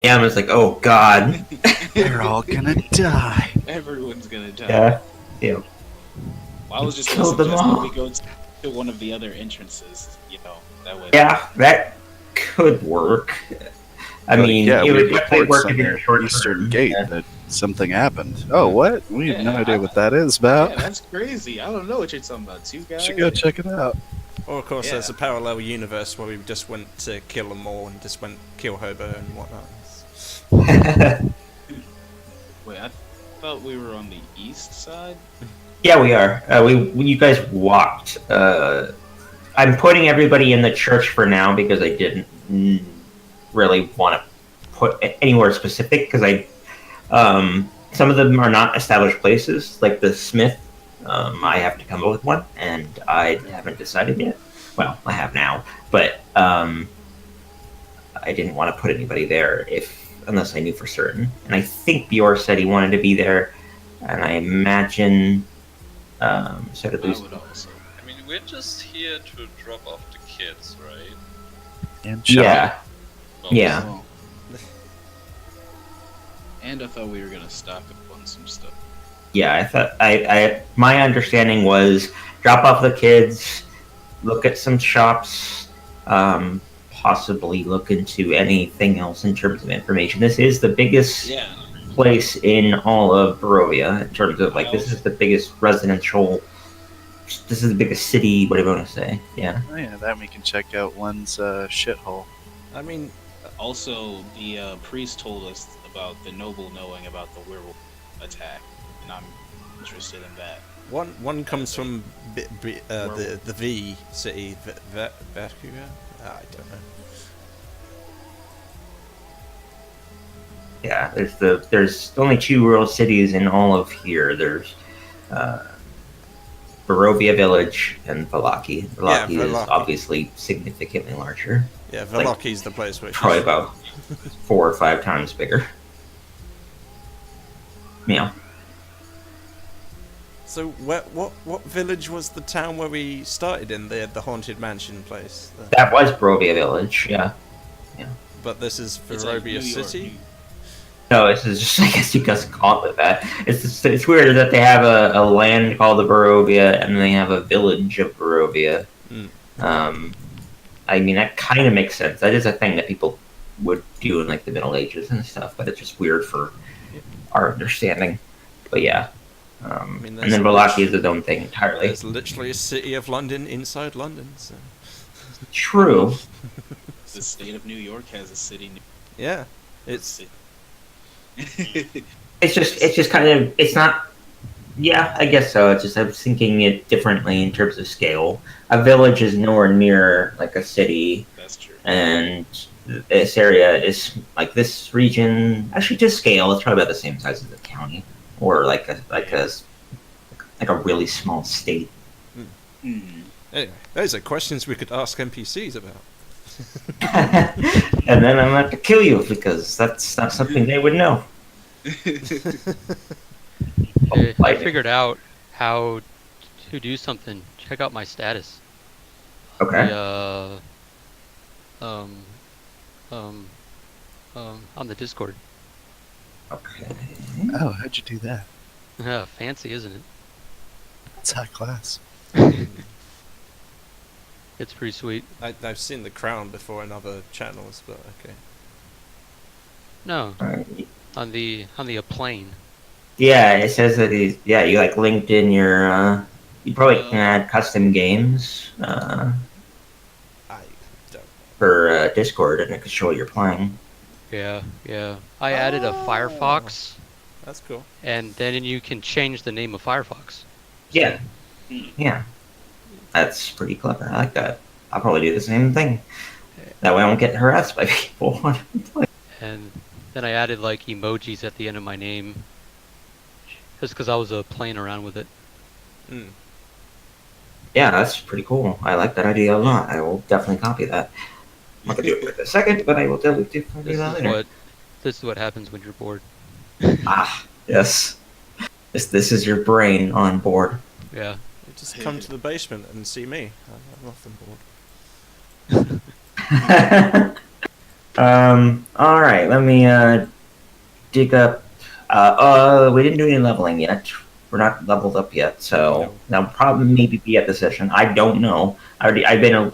Yeah, I was like, oh god. They're all gonna die. Everyone's gonna die. Yeah. Yeah. Well, I was just gonna Kill them suggest that all. we go to one of the other entrances. That way. Yeah, that could work. I Like, mean, yeah, it we would definitely report work if on you're the short eastern term. gate Yeah. that something happened. Oh, what? We have no Yeah, idea what that is about. Yeah, that's crazy. I don't know what you're talking about. Two guys. Should go check it out. Or of course, Yeah. there's a parallel universe where we just went to kill them all and just went kill Hobo and whatnot. Wait, I thought we were on the east side. Yeah, we are. You guys walked. I'm putting everybody in the church for now because I didn't really want to put anywhere specific because some of them are not established places, like the Smith. I have to come up with one, and I haven't decided yet. Well, I have now, but I didn't want to put anybody there unless I knew for certain. And I think Bjor said he wanted to be there, and I imagine so did I Lucy. would also. I mean, we're just here to drop off the kids, right? And shut up. Yeah, yeah. Well, and I thought we were gonna stock up on some stuff. Yeah, I thought my understanding was drop off the kids, look at some shops, possibly look into anything else in terms of information. This is the biggest Yeah. place in all of Barovia in terms of like this is the biggest residential. This is the biggest city. Whatever you want to say. Yeah. Oh, yeah, then we can check out one's shithole. I mean, Also, the priest told us about the noble knowing about the werewolf attack, and I'm interested in that. one comes from the V city, Verkuga? I don't know. Yeah. There's only two rural cities in all of here. There's Barovia Village and Valaki. Valaki is Valaki. obviously significantly larger. Yeah, Like, Veloki's the place which Probably is... about 4 or 5 times bigger. Yeah. So, what village was the town where we started in, the haunted mansion place? That was Barovia Village, yeah. But this is It's like Barovia New York, City? No, this is just, I guess you guys call it that. It's weird that they have a land called the Barovia and they have a village of Barovia. Mm. I mean, that kind of makes sense. That is a thing that people would do in like the Middle Ages and stuff, but it's just weird for our understanding. But yeah. mean, And then Valaki is its own thing entirely. There's literally a city of London inside London, so... True. The state of New York has a city. Yeah, it's... It's just kind of, it's not, yeah, I guess so. It's just, I was thinking it differently in terms of scale. A village is nowhere near like a city, That's true. and this area is, like this region, actually to scale, it's probably about the same size as a county, or like a really small state. Hmm. Anyway, those are questions we could ask NPCs about. And then I'm going to kill you because that's not something they would know. I Like- figured out how to do something. Check out my status. Okay. The, on the Discord. Okay. Oh, how'd you do that? Fancy, isn't it? It's high class. It's pretty sweet. I've seen the crown before in other channels, but okay. No, Alright. on the plane. Yeah, it says that you like linked in your, you probably can add custom games, I don't. for Discord, and it could show what you're playing. Yeah. I added a Firefox, That's cool. and then you can change the name of Firefox. Yeah. Yeah. That's pretty clever. I like that. I'll probably do the same thing. That way I won't get harassed by people. And then I added like emojis at the end of my name, just because I was playing around with it. Mm. Yeah, that's pretty cool. I like that idea a lot. I will definitely copy that. I'm not gonna do it right this second, but I will definitely do that later. This is what happens when you're bored. Ah, yes. This is your brain on board. Yeah. Just come to the basement and see me. I'm often bored. All right. Let me dig up. We didn't do any leveling yet. We're not leveled up yet, so that'll probably maybe be at the session. I don't know. I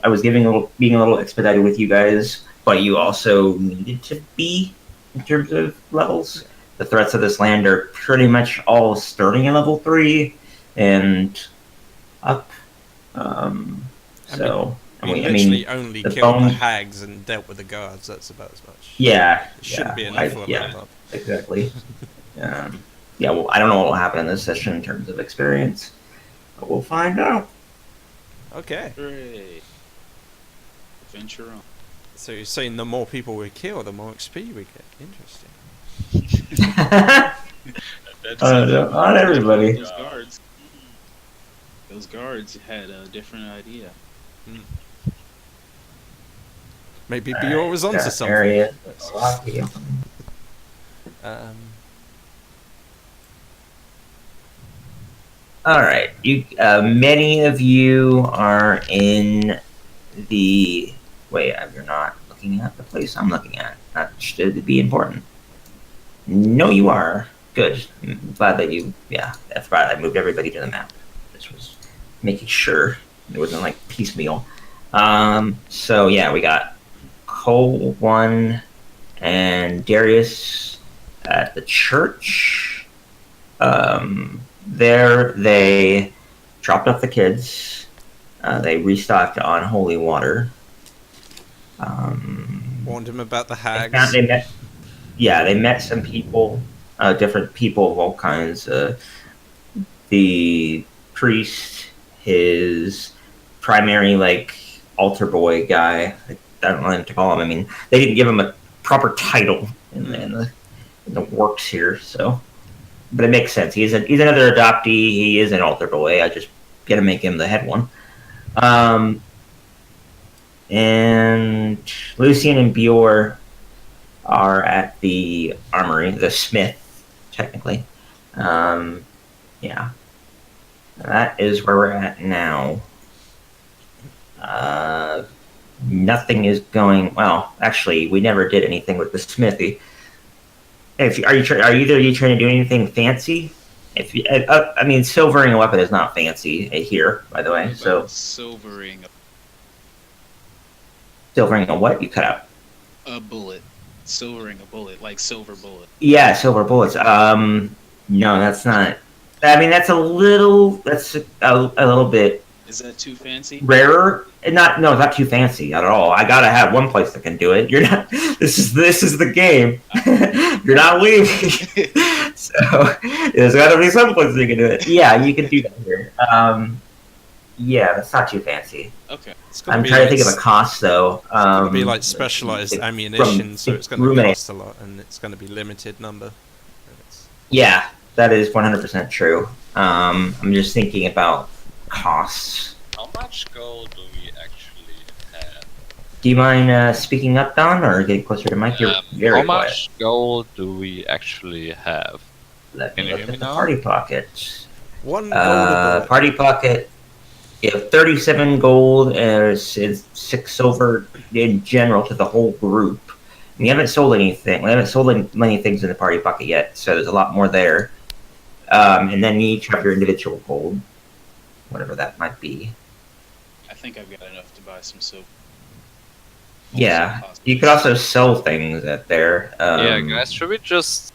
was being a little expedited with you guys, but you also needed to be in terms of levels. The threats of this land are pretty much all starting at level 3 and up. So We I literally mean, only the killed the bone- hags and dealt with the guards. That's about as much. yeah, It shouldn't be yeah, enough for a yeah. level up. Exactly. Yeah, well, I don't know what will happen in this session in terms of experience, but we'll find out. Okay. Hooray. Adventure on. So you're saying the more people we kill, the more XP we get. Interesting. That's Not everybody. Those guards had a different idea. Maybe Bior was onto Got something. area. Lucky. All right, you. Many of you are in the. Wait, you're not looking at the place I'm looking at. That should be important. No, you are. Good. Glad that you. Yeah, that's right. I moved everybody to the map. This was making sure it wasn't like piecemeal. So yeah, we got Cole 1 and Darius at the church. There they dropped off the kids. They restocked on holy water. Warned him about the hags. They met some people, different people of all kinds. The priest, his primary altar boy guy. I don't know what to call him. I mean, they didn't give him a proper title in the works here, so. But it makes sense. He's another adoptee. He is an altar boy. I just gotta make him the head one. And Lucian and Bior are at the armory, the smith, technically. Yeah. That is where we're at now. Nothing is going well. Actually, we never did anything with the smithy. Are either of you trying to do anything fancy? I mean, silvering a weapon is not fancy here, by the way. So silvering a what? You cut out. a bullet. Silvering a bullet, like silver bullet. Yeah, silver bullets. No, that's not. I mean, that's a little. That's a little bit. Is that too fancy? Rarer. It's not too fancy at all. I gotta have one place that can do it. You're not. This is the game. You're not leaving. So there's gotta be some place you can do it. Yeah, you can do that here. Yeah, that's not too fancy. Okay. I'm trying to think of a cost though. It's going to be like specialized ammunition, so it's going to cost a lot, and it's going to be limited number. Yeah, that is 100% true. I'm just thinking about costs. How much gold do we actually have? Do you mind speaking up, Don, or getting closer to Mike? You're very How quiet. much gold do we actually have? Let Can me you look hear at me the now? party pocket. One gold a bullet. Party pocket. You have 37 gold and 6 silver in general to the whole group. We haven't sold anything. We haven't sold many things in the party pocket yet, so there's a lot more there. And then you each have your individual gold, whatever that might be. I think I've got enough to buy some silver. Yeah, you could also sell things at there. Yeah, guys, should we just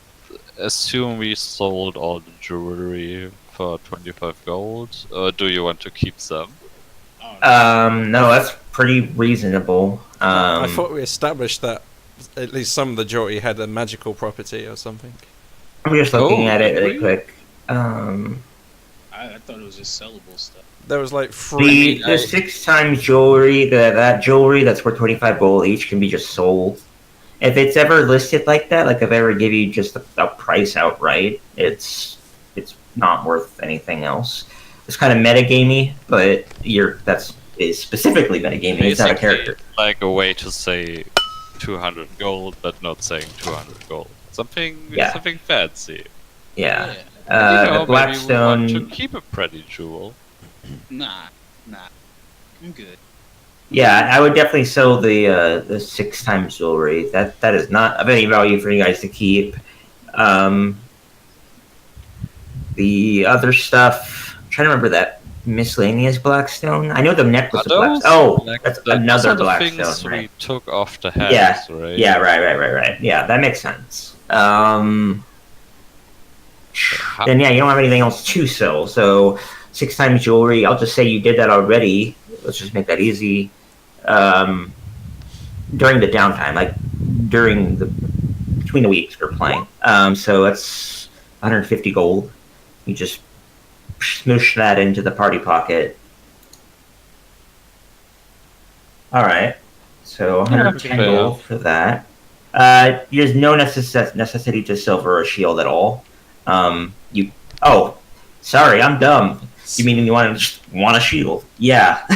assume we sold all the jewelry for 25 gold, or do you want to keep some? No, that's pretty reasonable. I thought we established that at least some of the jewelry had a magical property or something. I'm just looking Oh, at it really really? quick. I thought it was just sellable stuff. There was like three. The 6 times jewelry, that jewelry that's worth 25 gold each can be just sold. If it's ever listed like that, like if I ever give you just a price outright, it's not worth anything else. It's kind of metagamey, but that's specifically metagamey. It's not a character. Like a way to say 200 gold, but not saying 200 gold. Something fancy. Yeah. Maybe The maybe we want Blackstone. to keep a pretty jewel. Nah. I'm good. Yeah, I would definitely sell the 6 times jewelry. That is not of any value for you guys to keep. The other stuff, I'm trying to remember that miscellaneous blackstone. I know the necklace of blackstone. Oh, that's another those are the blackstone, things right? we took off the heads, Yeah, right? yeah, right. Yeah, that makes sense. Then yeah, you don't have anything else to sell. So 6 times jewelry. I'll just say you did that already. Let's just make that easy. During the downtime, like between the weeks we're playing. So that's 150 gold. You just smoosh that into the party pocket. All right. So 110 fair. gold for that. There's no necessity to silver a shield at all. Oh, sorry, I'm dumb. You mean you want a shield? Yeah.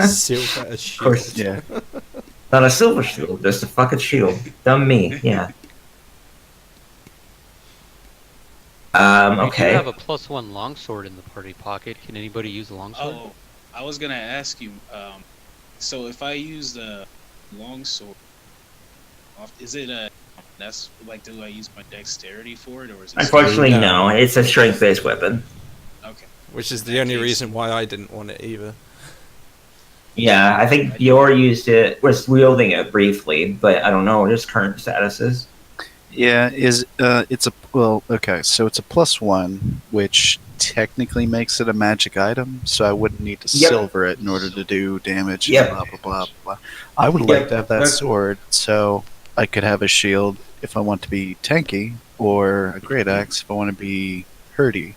Silver as Of course. shield. Yeah. Not a silver shield, just a fucking shield. Dumb me. Yeah. We do Okay. have a +1 longsword in the party pocket. Can anybody use a longsword? Oh, I was gonna ask you. So if I use the longsword, is it a? That's like, do I use my dexterity for it, or is it? Unfortunately, No. no. It's a strength-based weapon. Okay. Which is the only reason why I didn't want it either. Yeah, I think Dior was wielding it briefly, but I don't know what his current status is. Yeah, it's a okay, so it's a +1, which technically makes it a magic item, so I wouldn't need to Yep. silver it in order to do damage. Yep. Blah blah blah blah. I would Yep. like to have that That's- sword, so I could have a shield if I want to be tanky, or a great axe if I want to be hurdy.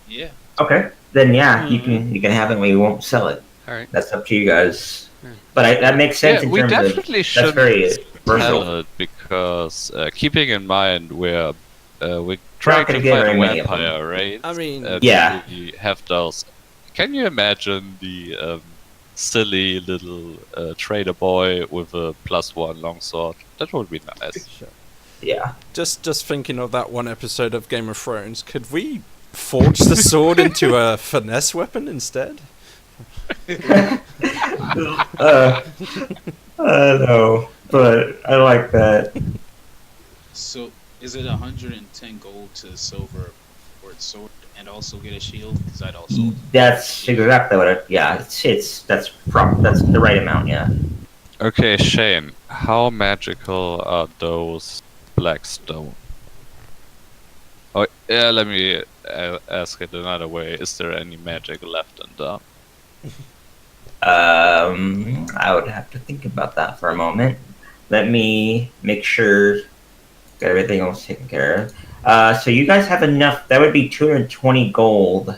Yeah. Okay. Then yeah, you can have it, but you won't sell it. All right. That's up to you guys. Hmm. But that makes sense Yeah, in we terms of definitely that's should very versatile. tell it because keeping in mind we're trying gonna to get fight very a many of them. vampire, right? I mean, Yeah. We have those. Can you imagine the silly little trader boy with a +1 longsword? That would be nice. sure. Yeah. Just thinking of that one episode of Game of Thrones, could we forge the sword into a finesse weapon instead? No, but I like that. So is it 110 gold to silver for its sword and also get a shield? Because I'd also. That's exactly what that's the right amount, yeah. Okay, Shane, how magical are those blackstone? Oh, yeah, let me ask it another way. Is there any magic left in them? I would have to think about that for a moment. Let me make sure got everything else taken care of. So you guys have enough. That would be 220 gold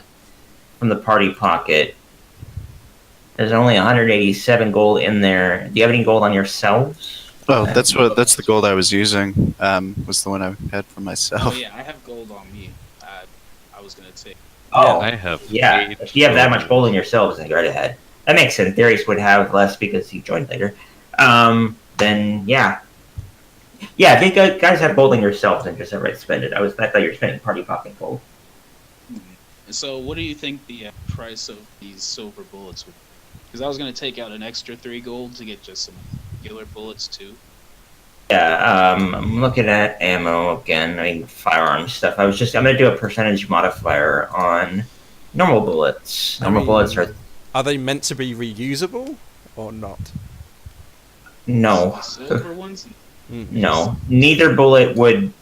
from the party pocket. There's only 187 gold in there. Do you have any gold on yourselves? Oh, that's the gold I was using. Was the one I had for myself. Oh yeah, I have gold on me. I was gonna take. Oh, I have. yeah. 8 If you have that much gold. gold in yourselves, then go right ahead. That makes sense. Darius would have less because he joined later. Then yeah. Yeah, if you guys have gold in yourselves, then just outright spend it. I thought you were spending party pocket gold. And so, what do you think the price of these silver bullets would? Because I was gonna take out an extra 3 gold to get just some regular bullets too. Yeah, I'm looking at ammo again. I mean, firearm stuff. I'm gonna do a percentage modifier on normal bullets. Normal bullets are Are they meant to be reusable or not? no, The silver ones. no. Neither bullet would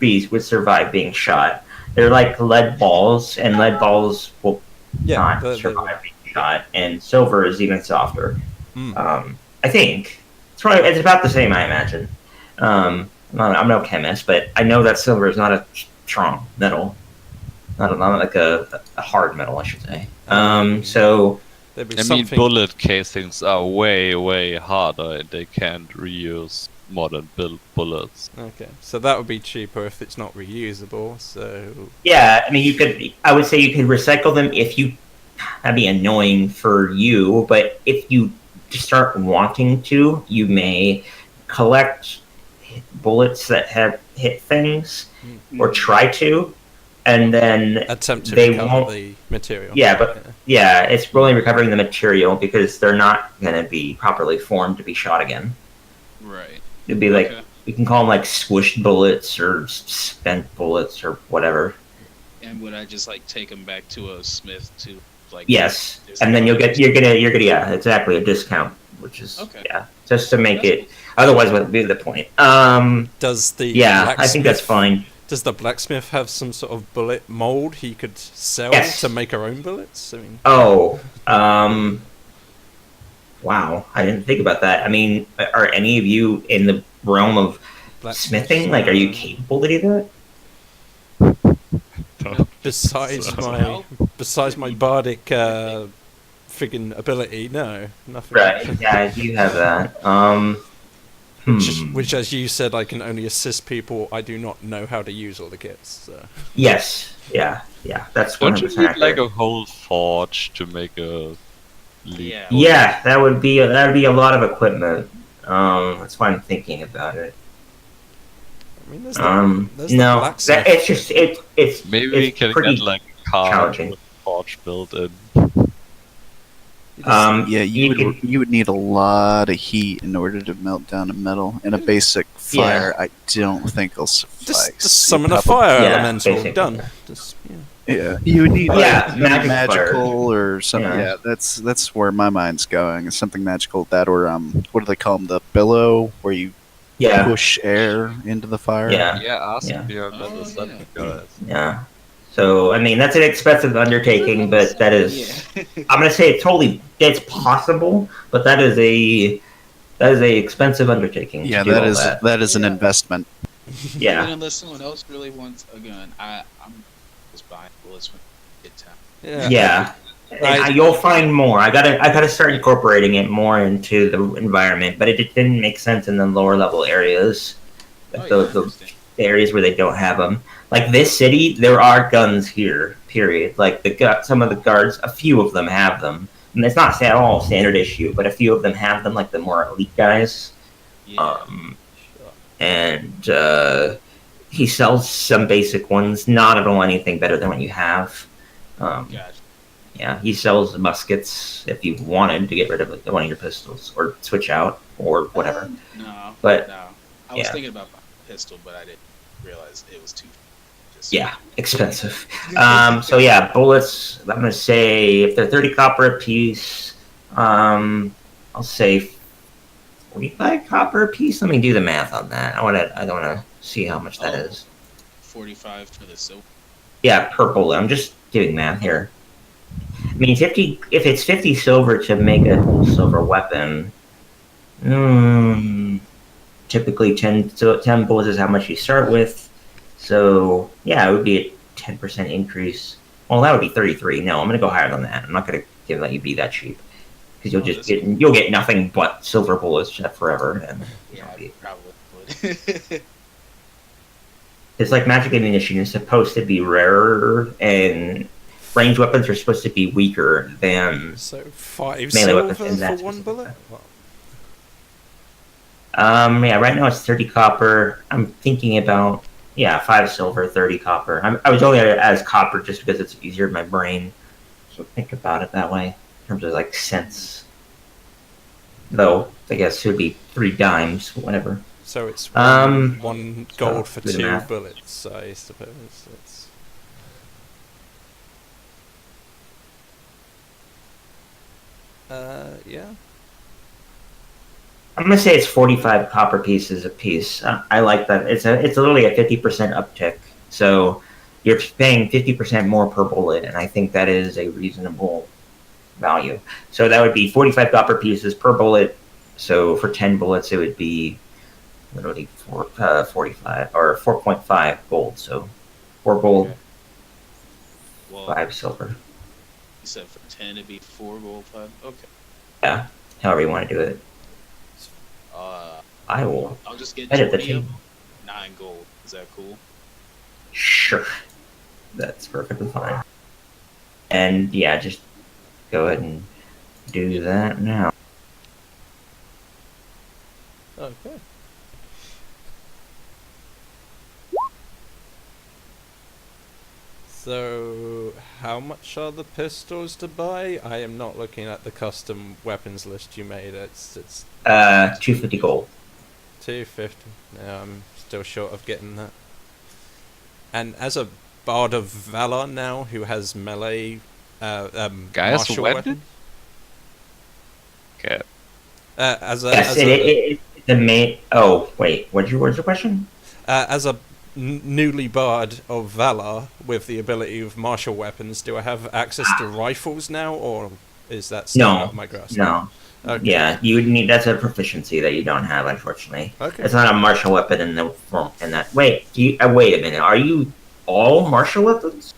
survive being shot. They're like lead balls, and lead balls will not survive being shot. And silver is even softer. I think it's about the same. I imagine. I'm no chemist, but I know that silver is not a strong metal, not like a hard metal, I should say. So There'd be I mean, something. bullet casings are way, way harder and they can't reuse modern built bullets. Okay, so that would be cheaper if it's not reusable. So yeah, I mean, I would say you could recycle them if you. That'd be annoying for you, but if you start wanting to, you may collect bullets that have hit things, or try to, and then Attempt to they recover won't. the material. Yeah, but yeah, it's only recovering the material because they're not going to be properly formed to be shot again. Right. It'd be like Okay. we can call them like squished bullets or spent bullets or whatever. And would I just like take them back to a smith to like? Yes, discount and then you're it? gonna yeah, exactly, a discount, which is Okay. yeah, just to make That's it. Otherwise, what would be the point? Does the Yeah, I think that's blacksmith- fine. Does the blacksmith have some sort of bullet mold he could sell Yes. to make our own bullets? I mean, Oh, wow, I didn't think about that. I mean, are any of you in the realm of blacksmiths, smithing? Like, are you capable to do that? Besides So- my bardic friggin' ability, no, nothing. Right. Yeah, you have that. Which, as you said, I can only assist people. I do not know how to use all the kits. So. Yes. Yeah. Yeah. That's Don't you 100% need like accurate. a whole forge to make a leap? Yeah. Yeah, that would be a lot of equipment. That's why I'm thinking about it. I mean, there's the No, blacksmith. it's just it's Maybe we it's can pretty get like a car challenging. with a forge built in. Yeah, you you would you would need a lot of heat in order to melt down a metal, and a basic fire I don't think will suffice. Just summon a Probably- fire Yeah, elemental. basically. Done. Just, yeah. Yeah, you would need Yeah, like, magic magical or something. Yeah. Yeah. that's where my mind's going. Is something magical that, or what do they call them? The billow, where you Yeah. push air into the fire. Yeah. Yeah, ask Yeah. your Oh, level 7 yeah. guys. Yeah. So I mean, that's an expensive undertaking, but that is. Yeah. I'm gonna say it's possible, but that is a expensive undertaking. Yeah, to do that all is that is an Yeah. investment. Yeah. And unless someone else really wants a gun, I'm just buying bullets when I get time. Yeah. And you'll find more. I gotta start incorporating it more into the environment, but it just didn't make sense in the lower level areas, Oh, like yeah, I the understand. areas where they don't have them. Like this city, there are guns here. Period. Like some of the guards, a few of them have them, and it's not at all standard issue, but a few of them have them. Like the more elite guys. Yeah. And he sells some basic ones, not at all anything better than what you have. Gotcha. Yeah, he sells muskets if you wanted to get rid of one of your pistols or switch out or whatever. No. But, no. I was yeah. thinking about my pistol, but I didn't realize it was too. Just, Yeah, expensive. So yeah, bullets. I'm gonna say if they're 30 copper a piece, I'll say 45 copper a piece. Let me do the math on that. I don't wanna see how much that Oh. is. 45 for the silver. Yeah, per bullet. I'm just doing math here. I mean, 50. If it's 50 silver to make a whole silver weapon, typically 10 bullets is how much you start with. So yeah, it would be a 10% increase. Well, that would be 33. No, I'm gonna go higher than that. I'm not gonna let you be that cheap because you'll get nothing but silver bullets forever. And Yeah, I probably would. it's like magic ammunition is supposed to be rarer and ranged weapons are supposed to be weaker than So 5 melee weapons silver in that for one specific bullet. weapon. Wow. Yeah, right now it's 30 copper. I'm thinking about 5 silver, 30 copper. I was only as copper just because it's easier in my brain. So think about it that way in terms of like cents. Though I guess it would be 3 dimes, whatever. So it's Um, one gold for do the 2 math. bullets, I suppose. That's... yeah. I'm gonna say it's 45 copper pieces a piece. I like that. It's literally a 50% uptick. So you're paying 50% more per bullet, and I think that is a reasonable value. So that would be 45 copper pieces per bullet. So for 10 bullets, it would be literally 45 or 4.5 gold. So 4 gold, Okay. Well, 5 silver. you said for 10 it'd be 4 gold, 5. Okay. Yeah, however you want to do it. I will I'll just get edit the 20 of table. 9 gold. Is that cool? Sure. That's perfectly fine. And yeah, just go ahead and do that now. Okay. So, how much are the pistols to buy? I am not looking at the custom weapons list you made. It's 250 gold. 250. No, I'm still short of getting that. And as a Bard of Valor now, who has melee, martial when weapon, Okay. as a Yes, it's the main. Oh wait, what's your question? as a newly Bard of Valor with the ability of martial weapons, do I have access to rifles now, or is that still No, not my grasp? no. Okay. Yeah, you would need. That's a proficiency that you don't have, unfortunately. Okay. It's not a martial weapon in the form. In that. Wait, wait a minute. Are you all martial weapons?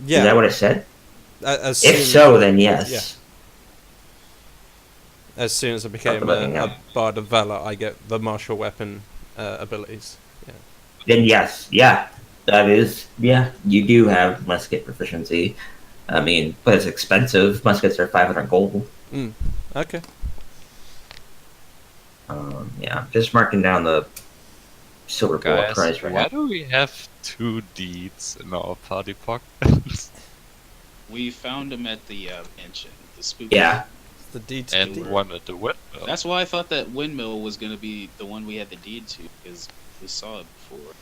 Yeah. Is that what it said? As If soon- so, then yes. Yeah. As soon as I became looking a up. Bard of Valor, I get the martial weapon abilities. Then yes, yeah, that is. Yeah, you do have musket proficiency. I mean, but it's expensive. Muskets are 500 gold. Okay. Yeah, just marking down the silver bullet Guys, price right why now. do we have 2 deeds in our party pockets? We found him at the mansion, the spooky. Yeah, The D2. and one at the windmill. That's why I thought that windmill was gonna be the one we had the deed to, because we saw it before.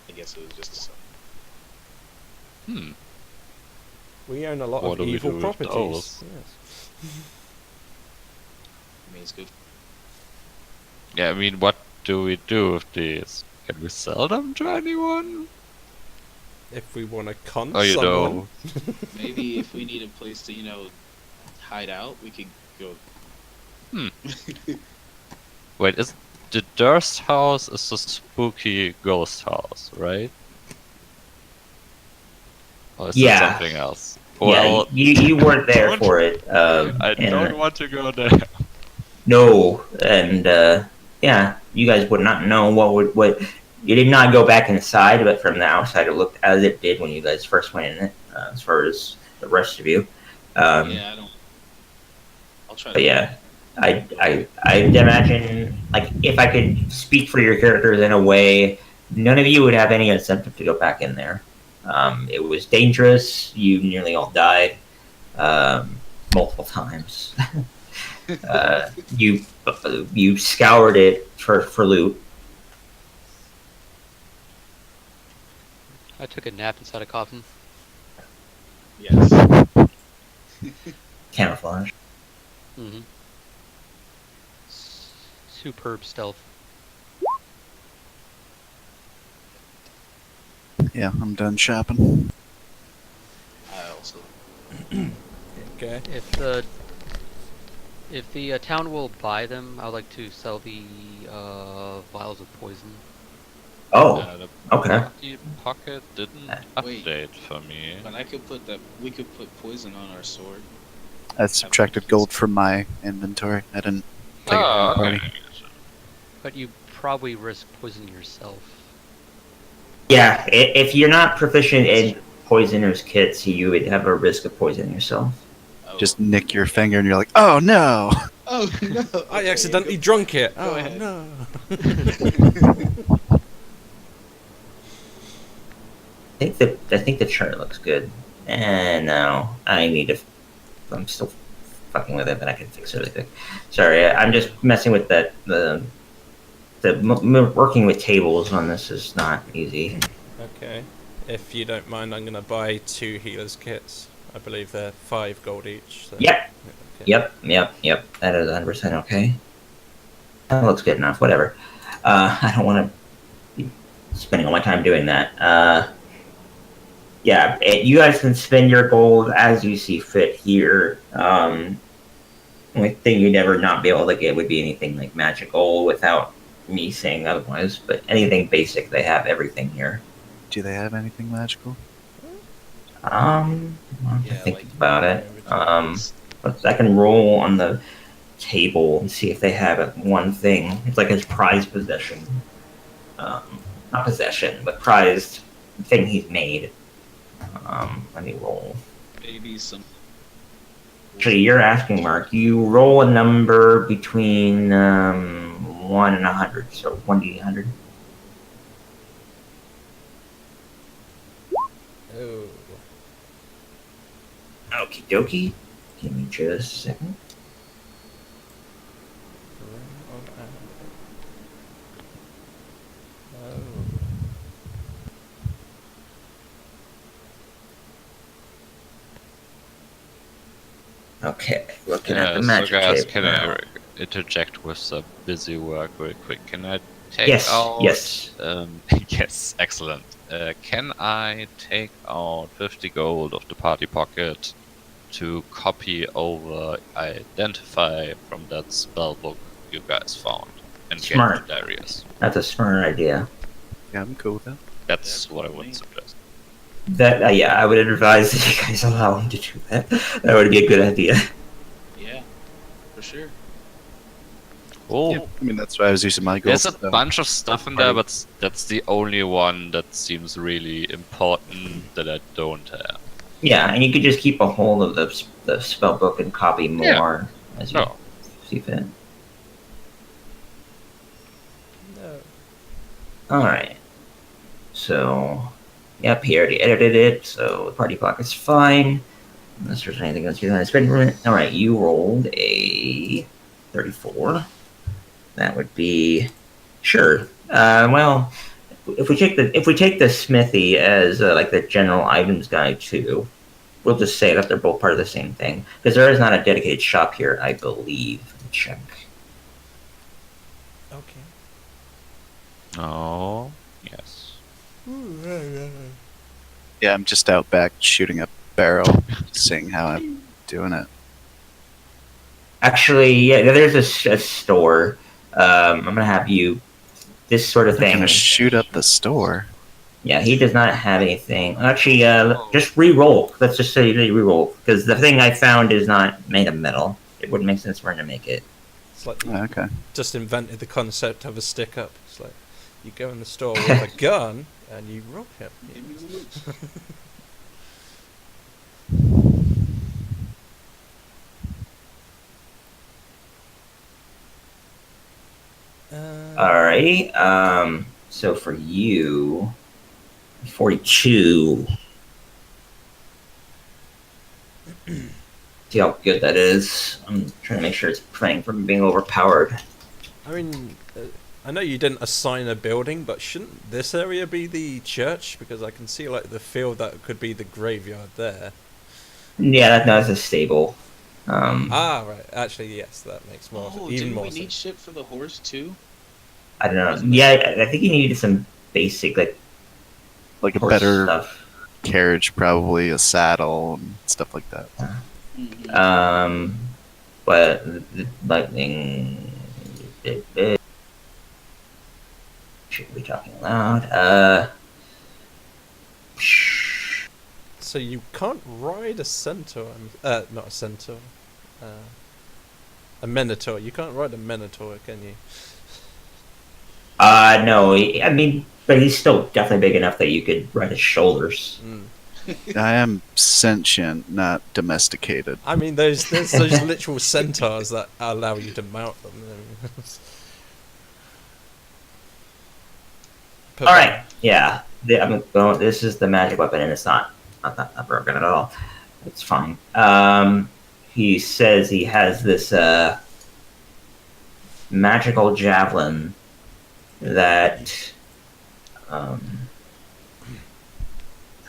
I guess it was just a sign. We own a lot What of do we evil do with properties. those? Yes. I mean, it's good. Yeah, I mean, what do we do with these? Can we sell them to anyone? If we want to con Oh, you someone. know. Maybe if we need a place to, hide out, we could go. Wait, is the Durst house is the spooky ghost house, right? Or is it Yeah. something else? yeah. Well, You weren't there don't- for it. I and, don't want to go there. No, and yeah, you guys would not know what. You did not go back inside, but from the outside, it looked as it did when you guys first went in it. As far as the rest of you, Yeah, I don't. I'll try. but yeah, I'd imagine, like, if I could speak for your characters in a way, none of you would have any incentive to go back in there. It was dangerous. You nearly all died multiple times. You scoured it for loot. I took a nap inside a coffin. Yes. Camouflage. Mm-hmm. Superb stealth. Yeah, I'm done shopping. I also. Okay. If the town will buy them, I would like to sell the vials of poison. Oh, The okay. party pocket didn't Wait. update for me. But I could put that. We could put poison on our sword. I subtracted gold from my inventory. I didn't take it Oh, from the okay. party. But you probably risk poisoning yourself. Yeah, if you're not proficient in poisoner's kits, you would have a risk of poisoning yourself. Oh. Just nick your finger and you're like, oh no! Oh no! I accidentally drunk it. Go Oh ahead. no. I think the chart looks good. And now I'm still fucking with it, but I can fix it really quick. Sorry, I'm just messing with that. Working with tables on this is not easy. Okay. If you don't mind, I'm gonna buy 2 healers kits. I believe they're 5 gold each. So. Yep, Okay. yep. That is 100% okay. That looks good enough. Whatever. I don't want to be spending all my time doing that. Yeah, you guys can spend your gold as you see fit here. Only thing you'd never not be able to get would be anything like magical without me saying otherwise. But anything basic, they have everything here. Do they have anything magical? I'll have to Yeah, think like, about it. I can roll on the table and see if they have it. One thing. It's like his prized possession. Not possession, but prized thing he's made. Let me roll. Maybe some. Actually, you're asking, Mark. You roll a number between 1 and 100, so 1d100. Oh. Okie dokie. Give me just a second. Okay, looking at the So magic guys, table can now. I interject with some busy work real quick? Can I take Yes, out... yes. yes, excellent. Can I take out 50 gold of the party pocket to copy over identify from that spell book you guys found and Smart. get to Darius? That's a smart idea. Yeah, I'm cool with that. That's what I would suggest. That yeah, I would advise that you guys allow him to do that. That would be a good idea. Yeah, for sure. Cool. Yeah, I mean, that's why I was using my gold. There's a so- bunch of stuff in there, but that's the only one that seems really important that I don't have. Yeah, and you could just keep a hold of the spell book and copy more as you No. see fit. No. All right. So, yep, he already edited it, so the party clock is fine. Unless there's anything else you want to spend from it. All right, you rolled a 34. That would be sure. Well, if we take the smithy as like the general items guide too, we'll just say that they're both part of the same thing because there is not a dedicated shop here, I believe. Let me check. Okay. Oh, yes. Yeah, I'm just out back shooting a barrel, seeing how I'm doing it. Actually, yeah, there's a store. I'm gonna have you this sort of I'm gonna thing. shoot up the store. Yeah, he does not have anything. Actually, just re-roll. Let's just say you re-roll because the thing I found is not made of metal. It wouldn't make sense for him to make it. It's like you Oh, okay. just invented the concept of a stick up. It's like you go in the store with a gun and you rob him. Give me the loops. Alrighty. So for you, 42. See how good that is. I'm trying to make sure it's preventing from being overpowered. I mean, I know you didn't assign a building, but shouldn't this area be the church? Because I can see like the field that could be the graveyard there. Yeah, that's a stable. Ah, right. Actually, yes, that makes more Oh, even didn't more we need sense. shit for the horse too? I don't know. Yeah, I think you needed some basic Like a horse better stuff. carriage, probably a saddle and stuff like that. Mhm. But the lightning. Should we be talking loud? So you can't ride a centaur. Not a centaur. A minotaur. You can't ride a minotaur, can you? No. I mean, but he's still definitely big enough that you could ride his shoulders. Mm. I am sentient, not domesticated. I mean, there's those literal centaurs that allow you to mount them. All right. Yeah. This is the magic weapon, and it's not broken at all. It's fine. He says he has this magical javelin that. I'm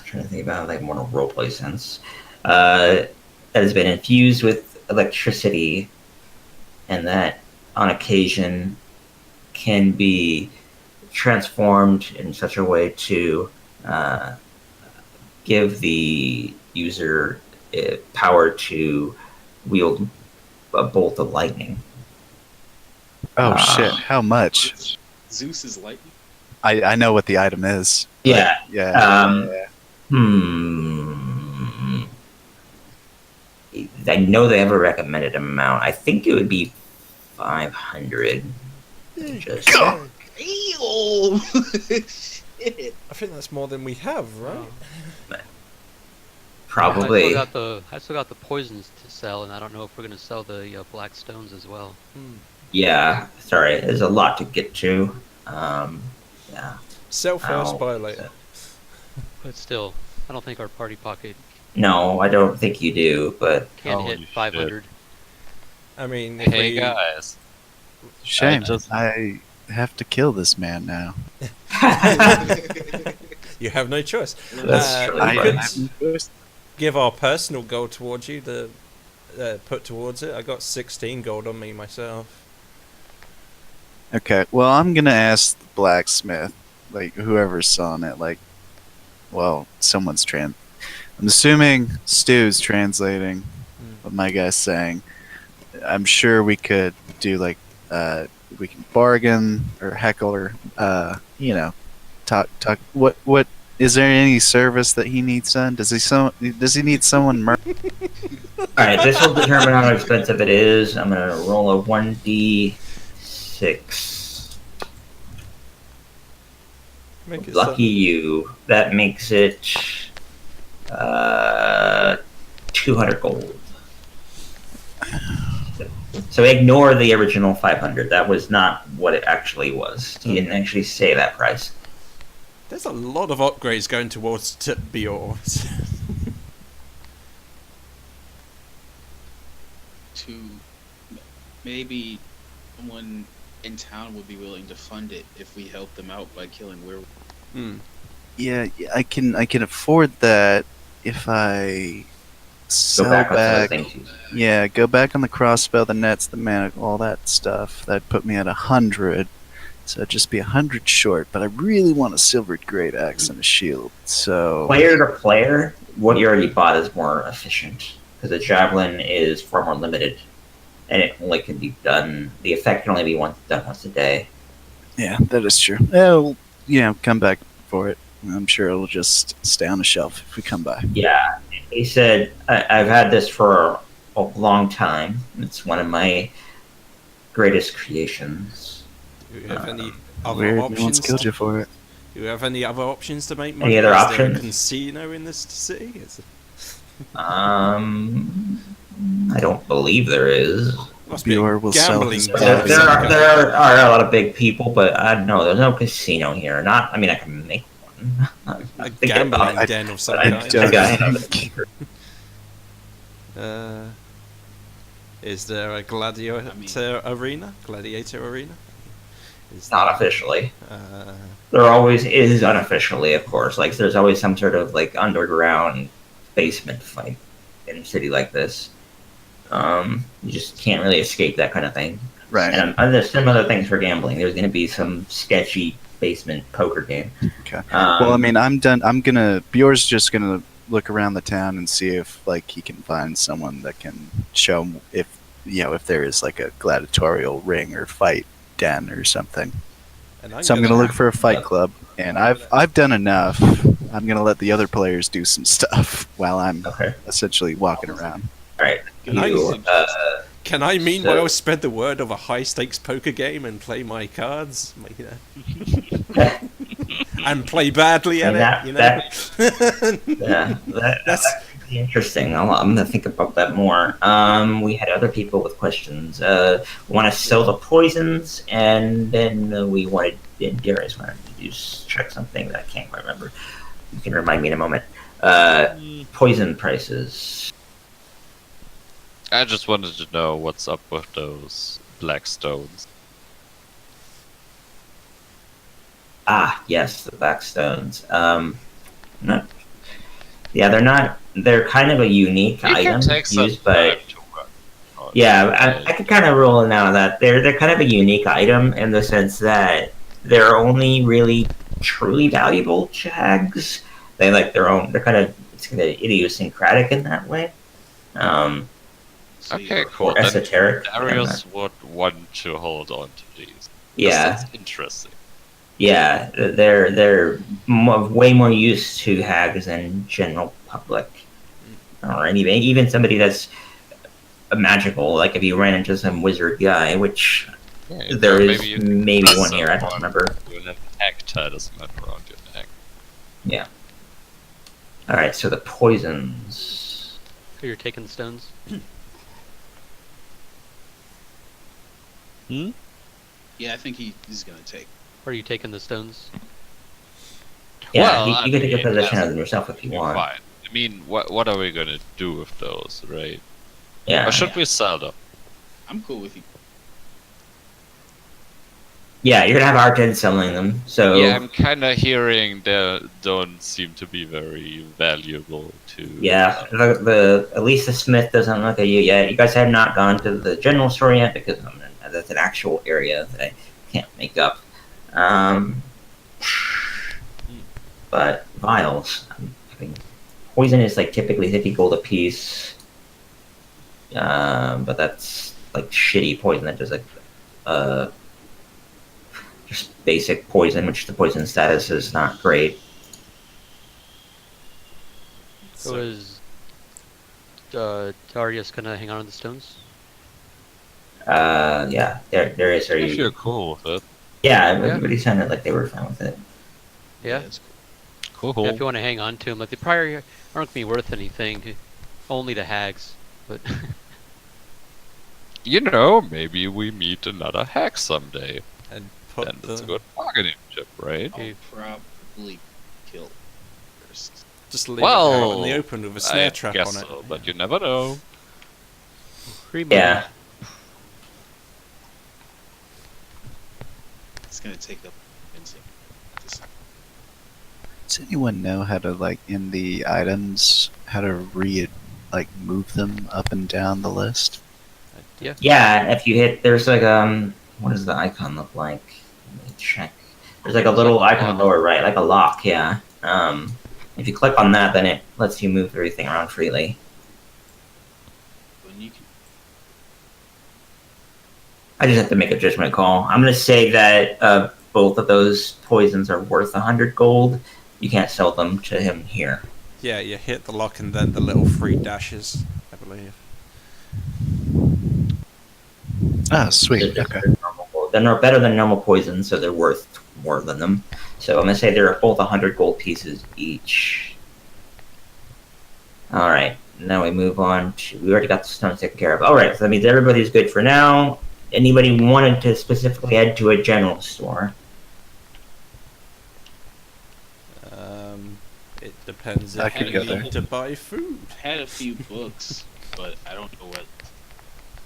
trying to think about like more in a roleplay sense. That has been infused with electricity, and that on occasion can be transformed in such a way to give the user power to wield a bolt of lightning. Oh shit! How much? Zeus is lightning. I know what the item is. Yeah. Yeah. I know they have a recommended amount. I think it would be 500. Just Ew! Shit. I think that's more than we have, right? probably. I still got the poisons to sell, and I don't know if we're gonna sell the black stones as well. Yeah. Sorry, there's a lot to get to. Yeah. Sell first, Ow. buy later. But still, I don't think our party pocket No, I don't think you do, but can Holy hit shit. 500. I mean, if Hey we, guys. Shame. just- I have to kill this man now. you have no choice. That's true. We I could have no choice. give our personal gold towards you to put towards it. I got 16 gold on me myself. Okay, well, I'm gonna ask the blacksmith, like whoever's selling it, like, well, someone's I'm assuming Stu's translating what my guy's saying. I'm sure we could do like, we can bargain or heckle or, talk. What is there any service that he needs done? Does he need someone? all right. This will determine how expensive it is. I'm gonna roll a 1d6. Make it Lucky you. That makes it 200 gold. So ignore the original 500. That was not what it actually was. He didn't actually say that price. There's a lot of upgrades going towards Bior. Maybe someone in town would be willing to fund it if we help them out by killing werewolves. Yeah, I can afford that if I Go sell back on some of the back. things you Yeah, go back on the crossbow, the nets, the manacle, all that stuff. That'd put me at 100. So I'd just be 100 short. But I really want a silvered great axe and a shield. So Player to player, what you already bought is more efficient because the javelin is far more limited, and it only can be done. The effect can only be done once a day. yeah, that is true. Oh, come back for it. I'm sure it'll just stay on the shelf if we come by. Yeah, he said, I've had this for a long time. It's one of my greatest creations. Do you have any other Weird, no one's options? killed you for it. Do you have any other options to make Any money? other Is there options? a casino in this city? I don't believe there is. Must be a Bior will sell gambling his There, den of body. some are, kind. there are a lot of big people, but I don't know. There's no casino here. I mean, I can make one. I'm A thinking about gambling it, den of some but I kind. don't- Is there a gladiator arena? Gladiator arena? Is Not there- officially. Uh, There always is unofficially, of course. Like there's always some sort of like underground basement fight in a city like this. You just can't really escape that kind of thing. Right. And there's some other things for gambling. There's going to be some sketchy basement poker game. Okay. Well, I mean, I'm done. Bjor's just gonna look around the town and see if like he can find someone that can show him if there is like a gladiatorial ring or fight den or something. and So I'm gonna look for a fight club, and I've done enough. I'm gonna let the other players do some stuff while I'm Okay. essentially walking around. All right. Can I meanwhile So- spread the word of a high stakes poker game and play my cards? And play badly at And it, Yeah, that could be interesting. I'm gonna think about that more. We had other people with questions. We want to sell the poisons, and then we wanted Darius wanted to check something that I can't quite remember. You can remind me in a moment. Poison prices. I just wanted to know what's up with those black stones. Ah, yes, the backstones. They're not. They're kind of a unique You can item take some used by. time to work on Yeah, it. I could kind of rule it out that they're kind of a unique item in the sense that they're only really truly valuable to hags. They like their own. They're kind of idiosyncratic in that way. So Okay, you're- cool. Or esoteric. Darius would want to hold on to these. 'Cause Yeah, that's interesting. yeah. They're way more used to hags than general public, or even somebody that's a magical. Like if you ran into some wizard guy, which Yeah, there is you can maybe trust one here. I don't someone remember. who has hag talisman around your neck. All right, so the poisons. So you're taking the stones? Yeah, I think he's gonna take. Or are you taking the stones? Yeah, Well, you, I you can take a mean, position as- of them yourself if you want. Fine. I mean, what are we gonna do with those, right? Yeah. Or should we sell them? I'm cool with you. Yeah, you're gonna have a hard time selling them. So Yeah, I'm kind of hearing they don't seem to be very valuable to. yeah, the Elisa Smith doesn't look at you yet. You guys have not gone to the general store yet because that's an actual area that I can't make up. But vials, I mean, poison is like typically 50 gold a piece. But that's like shitty poison that does like just basic poison, which the poison status is not great. So is Darius gonna hang on to the stones? Yeah, there is If already. you're cool with it. Yeah, everybody sounded like they were fine with it. Yeah. It's cool. Cool. Yeah, if you want to hang on to them, like they probably aren't gonna be worth anything, only the hags. But You know, maybe we meet another hack someday. And put Then it's a the, good bargaining chip, right? Okay. I'll probably kill first. just leave it out in the Well, open with a snare I trap guess on it. so, but you never know. free money. Yeah, It's gonna take up convincing. Just- Does anyone know how to like in the items how to move them up and down the list? yeah. If you hit, there's like what does the icon look like? Let me check. There's like a little icon on the lower right, like a lock. Yeah. If you click on that, then it lets you move everything around freely. When you can, I just have to make a judgment call. I'm gonna say that both of those poisons are worth 100 gold. You can't sell them to him here. Yeah, you hit the lock and then the little three dashes, I believe. Ah, sweet. They're, Okay. they're normal gold. They're better than normal poisons, so they're worth more than them. So I'm gonna say they're both 100 gold pieces each. All right, now we move on to. We already got the stones taken care of. All right, so that means everybody's good for now. Anybody wanted to specifically head to a general store? It depends I if could you go there. need to buy food. I had a few books, but I don't know what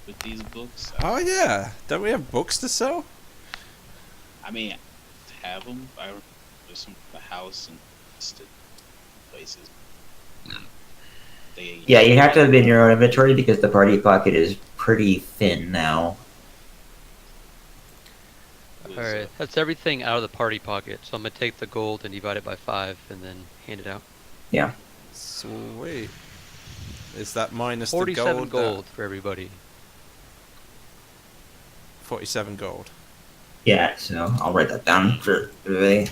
with these books. Oh yeah, don't we have books to sell? I mean, I have them. There's some the house and listed places. They Yeah, you have to have in your own inventory because the party pocket is pretty thin now. was, Alright, that's everything out of the party pocket. So I'm gonna take the gold and divide it by 5 and then hand it out. Sweet. Is that minus the 47 gold? gold for everybody. 47 gold. Yeah, so I'll write that down for everybody.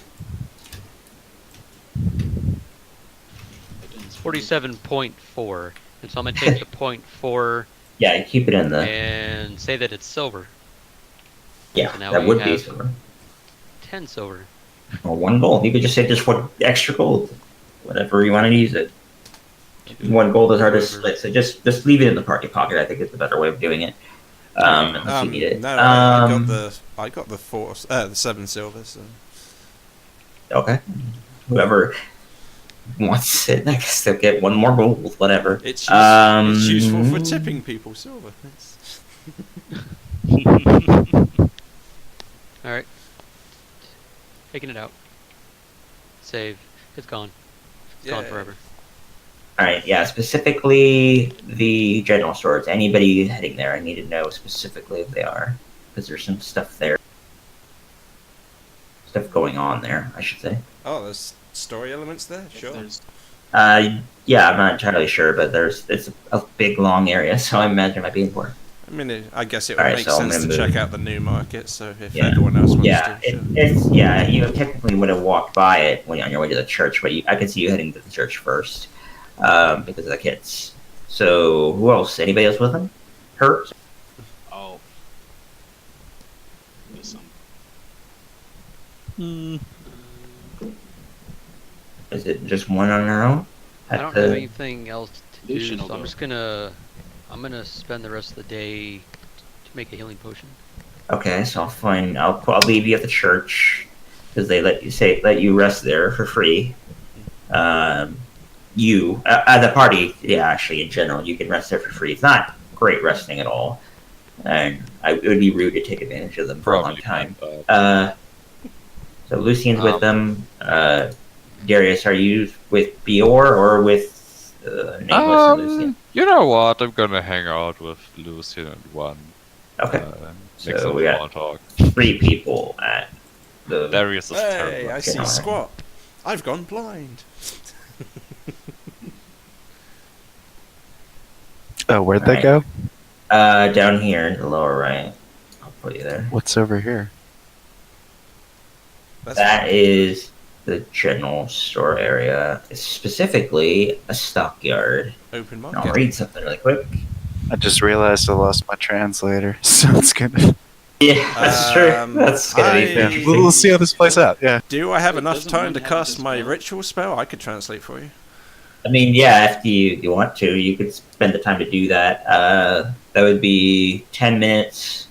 47.4. And so I'm gonna take the 0.4 Yeah, you keep it in the. and say that it's silver. Yeah, so now that we would be have- silver. 10 silver. Or 1 gold. You could just say just 1 extra gold. Whatever you want to use it. 1 gold is hard to split, so just leave it in the party pocket. I think is the better way of doing it. Unless you need it. No, I got the 7 silver. So. Okay. Whoever wants it, I guess they'll get 1 more gold. Whatever. It's It's useful for tipping people silver. It's- Alright. Taking it out. Save. It's gone. It's gone Yeah. forever. All right. Yeah. Specifically, the general stores. Anybody heading there, I need to know specifically if they are, because there's some stuff there. Stuff going on there, I should say. Oh, there's story elements there. if Sure. there's- Yeah, I'm not entirely sure, but it's a big, long area, so I imagine it might be important. I mean, I guess it would Alright, make so I'm sense to gonna check move. out the new market. So if Yeah. everyone else wants Yeah, to, sure. it's yeah. You technically would have walked by it when on your way to the church, but I can see you heading to the church first because of the kids. So who else? Anybody else with them? Her? Oh. There's some. Is it just one on their own? I don't have anything else to do, Lucian will so I'm go. just gonna spend the rest of the day to make a healing potion. Okay, so I'll leave you at the church. because they let you rest there for free. The party, yeah, actually in general, you can rest there for free. It's not great resting at all, and it would be rude to take advantage of them for a long Probably time. not bad. So Lucian's with them. Darius, are you with Bior or with Nameless and Lucian? You know what? I'm gonna hang out with Lucian and one. Okay, Make So some we got- small talk. 3 people at the. Darius is Hey, terrible. I see Squat. I've gone blind. Oh, where'd they Alright. go? Down here in the lower right. I'll put you there. What's over here? That is the general store area. It's specifically a stockyard. Open I'll market. read something really quick. I just realized I lost my translator, so it's gonna. Yeah, that's true. That's gonna be I- interesting. We'll see how this plays out. Yeah. Do I have So enough doesn't time one to have cast this my one? ritual spell? I could translate for you. I mean, yeah, if you want to, you could spend the time to do that. That would be 10 minutes.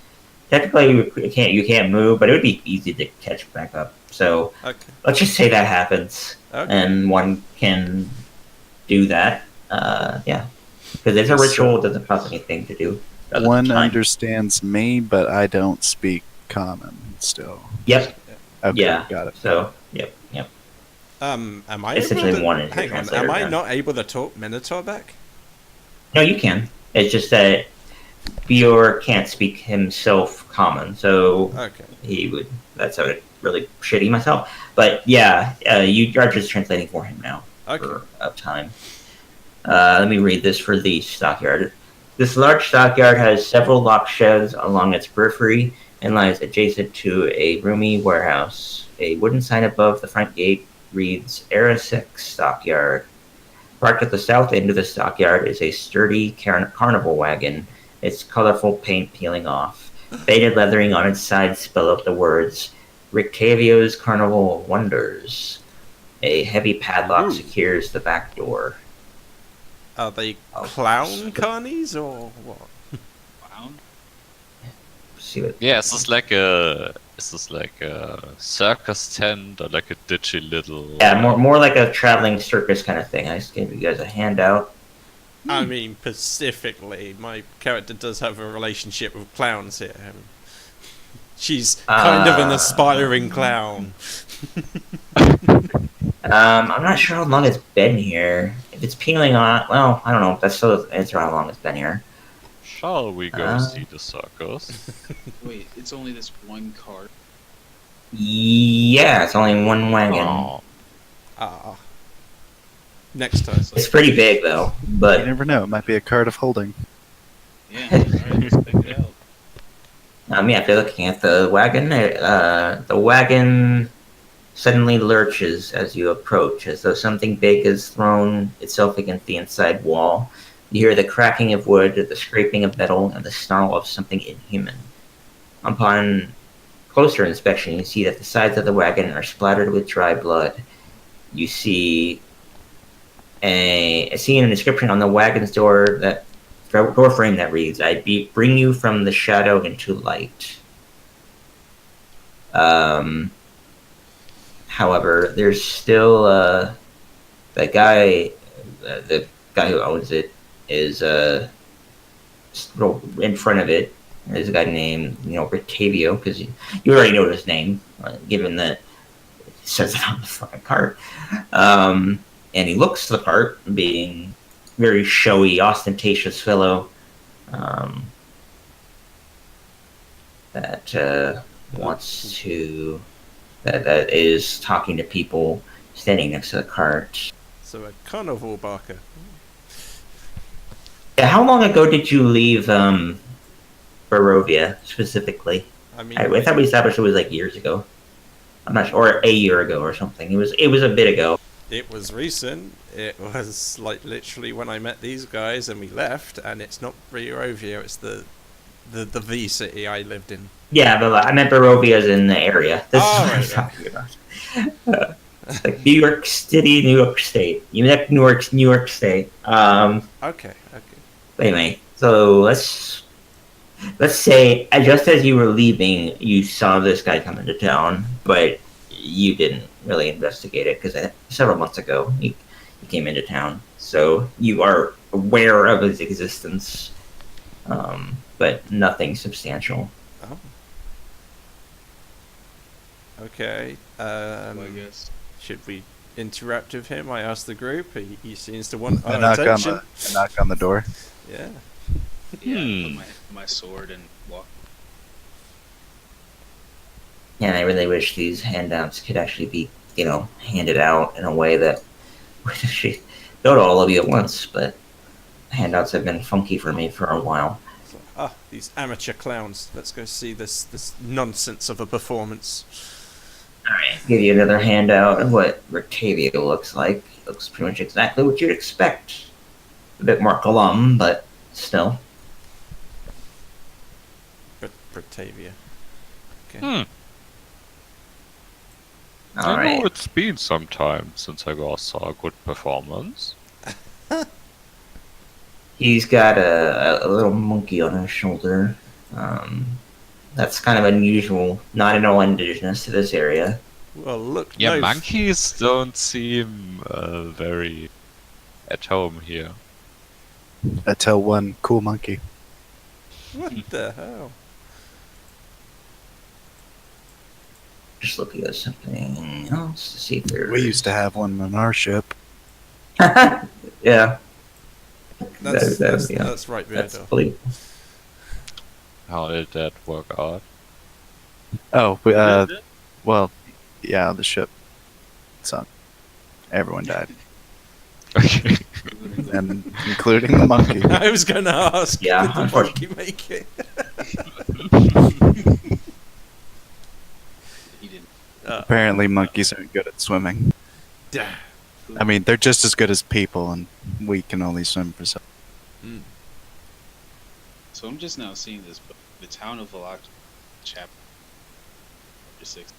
Technically, you can't move, but it would be easy to catch back up. So Okay. let's just say that happens, Okay. and one can do that. Yeah, because there's a ritual. It doesn't cost anything to do. other than One time. understands me, but I don't speak common still. Yep. Okay, Yeah. got it. So yep. Am I Essentially able to, one is your hang on, translator, am I yeah. not able to talk Minotaur back? No, you can. It's just that Bior can't speak himself common, so Okay. he would. That's a really shitty myself. But yeah, you are just translating for him now Okay. for time. Let me read this for the stockyard. This large stockyard has several locked sheds along its periphery and lies adjacent to a roomy warehouse. A wooden sign above the front gate reads Era 6 Stockyard. Parked at the south end of the stockyard is a sturdy carnival wagon, its colorful paint peeling off. Faded leathering on its sides spell out the words Rictavio's Carnival Wonders. A heavy padlock Ooh. secures the back door. Are they Oh. clown carnies or what? Clown? See what? Yeah, is this like a circus tent or like a ditchy little? Yeah, more like a traveling circus kind of thing. I just gave you guys a handout. I mean, specifically, my character does have a relationship with clowns here. She's kind of an aspiring clown. I'm not sure how long it's been here. If it's peeling on, well, I don't know. That's still the answer how long it's been here. Shall we go see the circus? Wait, it's only this one cart. Yeah, it's only one wagon. Oh, Ah. Next time. It's pretty big though, You but never know. It might be a card of holding. Yeah, alright, let's check it out. yeah, if you're looking at the wagon suddenly lurches as you approach, as though something big has thrown itself against the inside wall. You hear the cracking of wood, the scraping of metal, and the snarl of something inhuman. Upon closer inspection, you see that the sides of the wagon are splattered with dry blood. You see a inscription on the wagon's door frame that reads, bring you from the shadow into light." However, there's still the guy who owns it is in front of it. There's a guy named Rictavio, because you already know his name, given that it says it on the front cart. And he looks the part, being very showy, ostentatious fellow that wants to that is talking to people standing next to the cart. So a carnival barker. Yeah, how long ago did you leave Barovia specifically? I mean, I thought we established it was like years ago. I'm not sure, or a year ago or something. It was a bit ago. it was recent. It was like literally when I met these guys and we left, and it's not Barovia, it's the V city I lived in. Yeah, but I meant Barovia's in the area. This Oh, is what I'm right, talking about. It's like New York City, New York State. You meant New York State. Okay. Anyway, so let's say just as you were leaving, you saw this guy come into town, but you didn't really investigate it because several months ago he came into town, so you are aware of his existence, but nothing substantial. Oh. Okay. I guess. Should we interact with him? I asked the group. He seems to want I our knock attention. I knock on the door. Yeah. Yeah, put my sword and walk. And I really wish these handouts could actually be, handed out in a way that would actually go to all of you at once, but handouts have been funky for me for a while. It's like, these amateur clowns. Let's go see this nonsense of a performance. Alright, give you another handout of what Rictavia looks like. It looks pretty much exactly what you'd expect. A bit more glum, but still. Bratavia. Okay. I know Alright. it's been some time since I saw a good performance. He's got a little monkey on his shoulder. That's kind of unusual, not at all indigenous to this area. Well, look. Yeah, no monkeys don't seem very at home here. I tell one cool monkey. What the hell? Just looking at something else to see if there's... We used to have one on our ship. yeah. That's right, That's Viedo. believable. How did that work out? Oh, well, yeah, the ship sunk. Everyone died, Okay. and including the monkey. I was going to ask. Yeah, Did the unfortunately. monkey make it? He didn't. Apparently, monkeys aren't good at swimming. Yeah. I mean, they're just as good as people, and we can only swim for so. So I'm just now seeing this, but the town of Valak, chapter 6.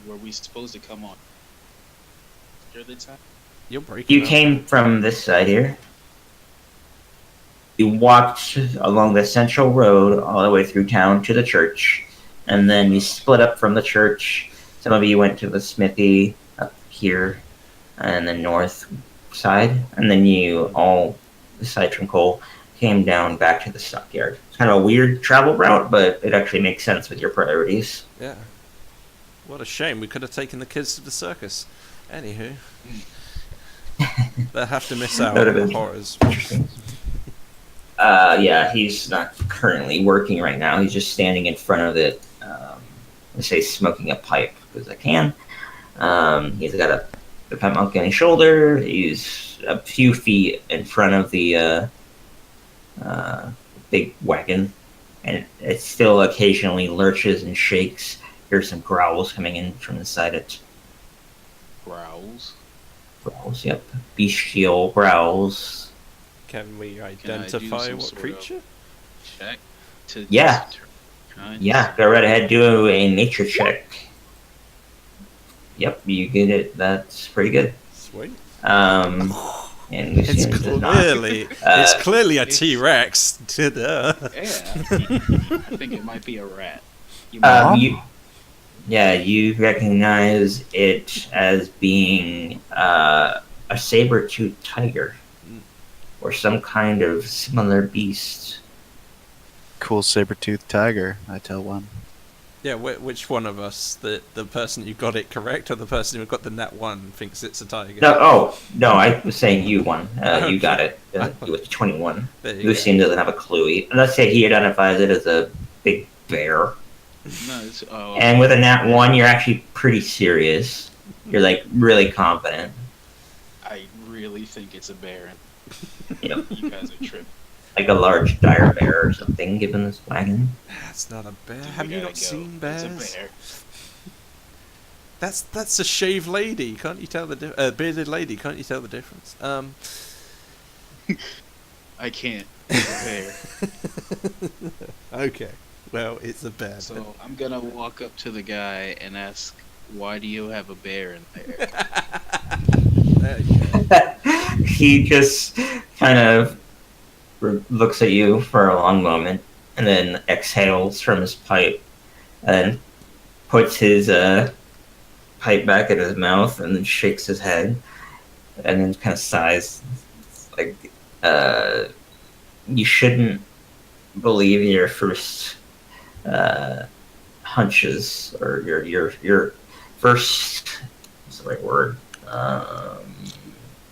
Were we supposed to come on after the time? You're breaking You up. came from this side here. You walked along the central road all the way through town to the church, and then you split up from the church. Some of you went to the smithy up here, and the north side, and then you all, aside from Cole, came down back to the stockyard. It's kind of a weird travel route, but it actually makes sense with your priorities. Yeah. What a shame. We could have taken the kids to the circus. Anywho. They'll have to miss out That on would've the been horrors. interesting. Yeah, he's not currently working right now. He's just standing in front of it. I say smoking a pipe because I can. He's got a pet monkey on his shoulder. He's a few feet in front of the big wagon, and it still occasionally lurches and shakes. Here's some growls coming in from inside it. Growls. Growls, yep. Bestial growls. Can we do identify some what sort of- creature? Check. To Yeah. kind. Yeah, go right ahead, do a nature check. Yep, you get it. That's pretty good. Sweet. And It's Lucian does not. clearly it's clearly a it's- T-Rex. Duh. Yeah. I think it might be a rat. You might- You recognize it as being a saber-toothed tiger or some kind of similar beast. Cool saber-toothed tiger, I tell one. Yeah, which one of us, the person who got it correct or the person who got the nat 1 thinks it's a tiger? No, I was saying you won. Okay. You got it. With 21. There you go. Lucian doesn't have a clue. Let's say he identifies it as a big bear. No, it's, oh, And with a nat 1, you're actually pretty serious. You're like really confident. I really think it's a bear. You know, You guys are tripping. like a large dire bear or something, given this wagon. That's not a bear. We Have you gotta not go. seen bears? It's a bear. That's a shaved lady. Can't you tell the bearded lady? Can't you tell the difference? I can't. It's a bear. Okay. Well, it's a bear. So I'm gonna walk up to the guy and ask, "Why do you have a bear in there?" There you go. He just kind of looks at you for a long moment and then exhales from his pipe and then puts his pipe back in his mouth and then shakes his head and then kind of sighs. It's like, you shouldn't believe your first hunches or your first, what's the right word?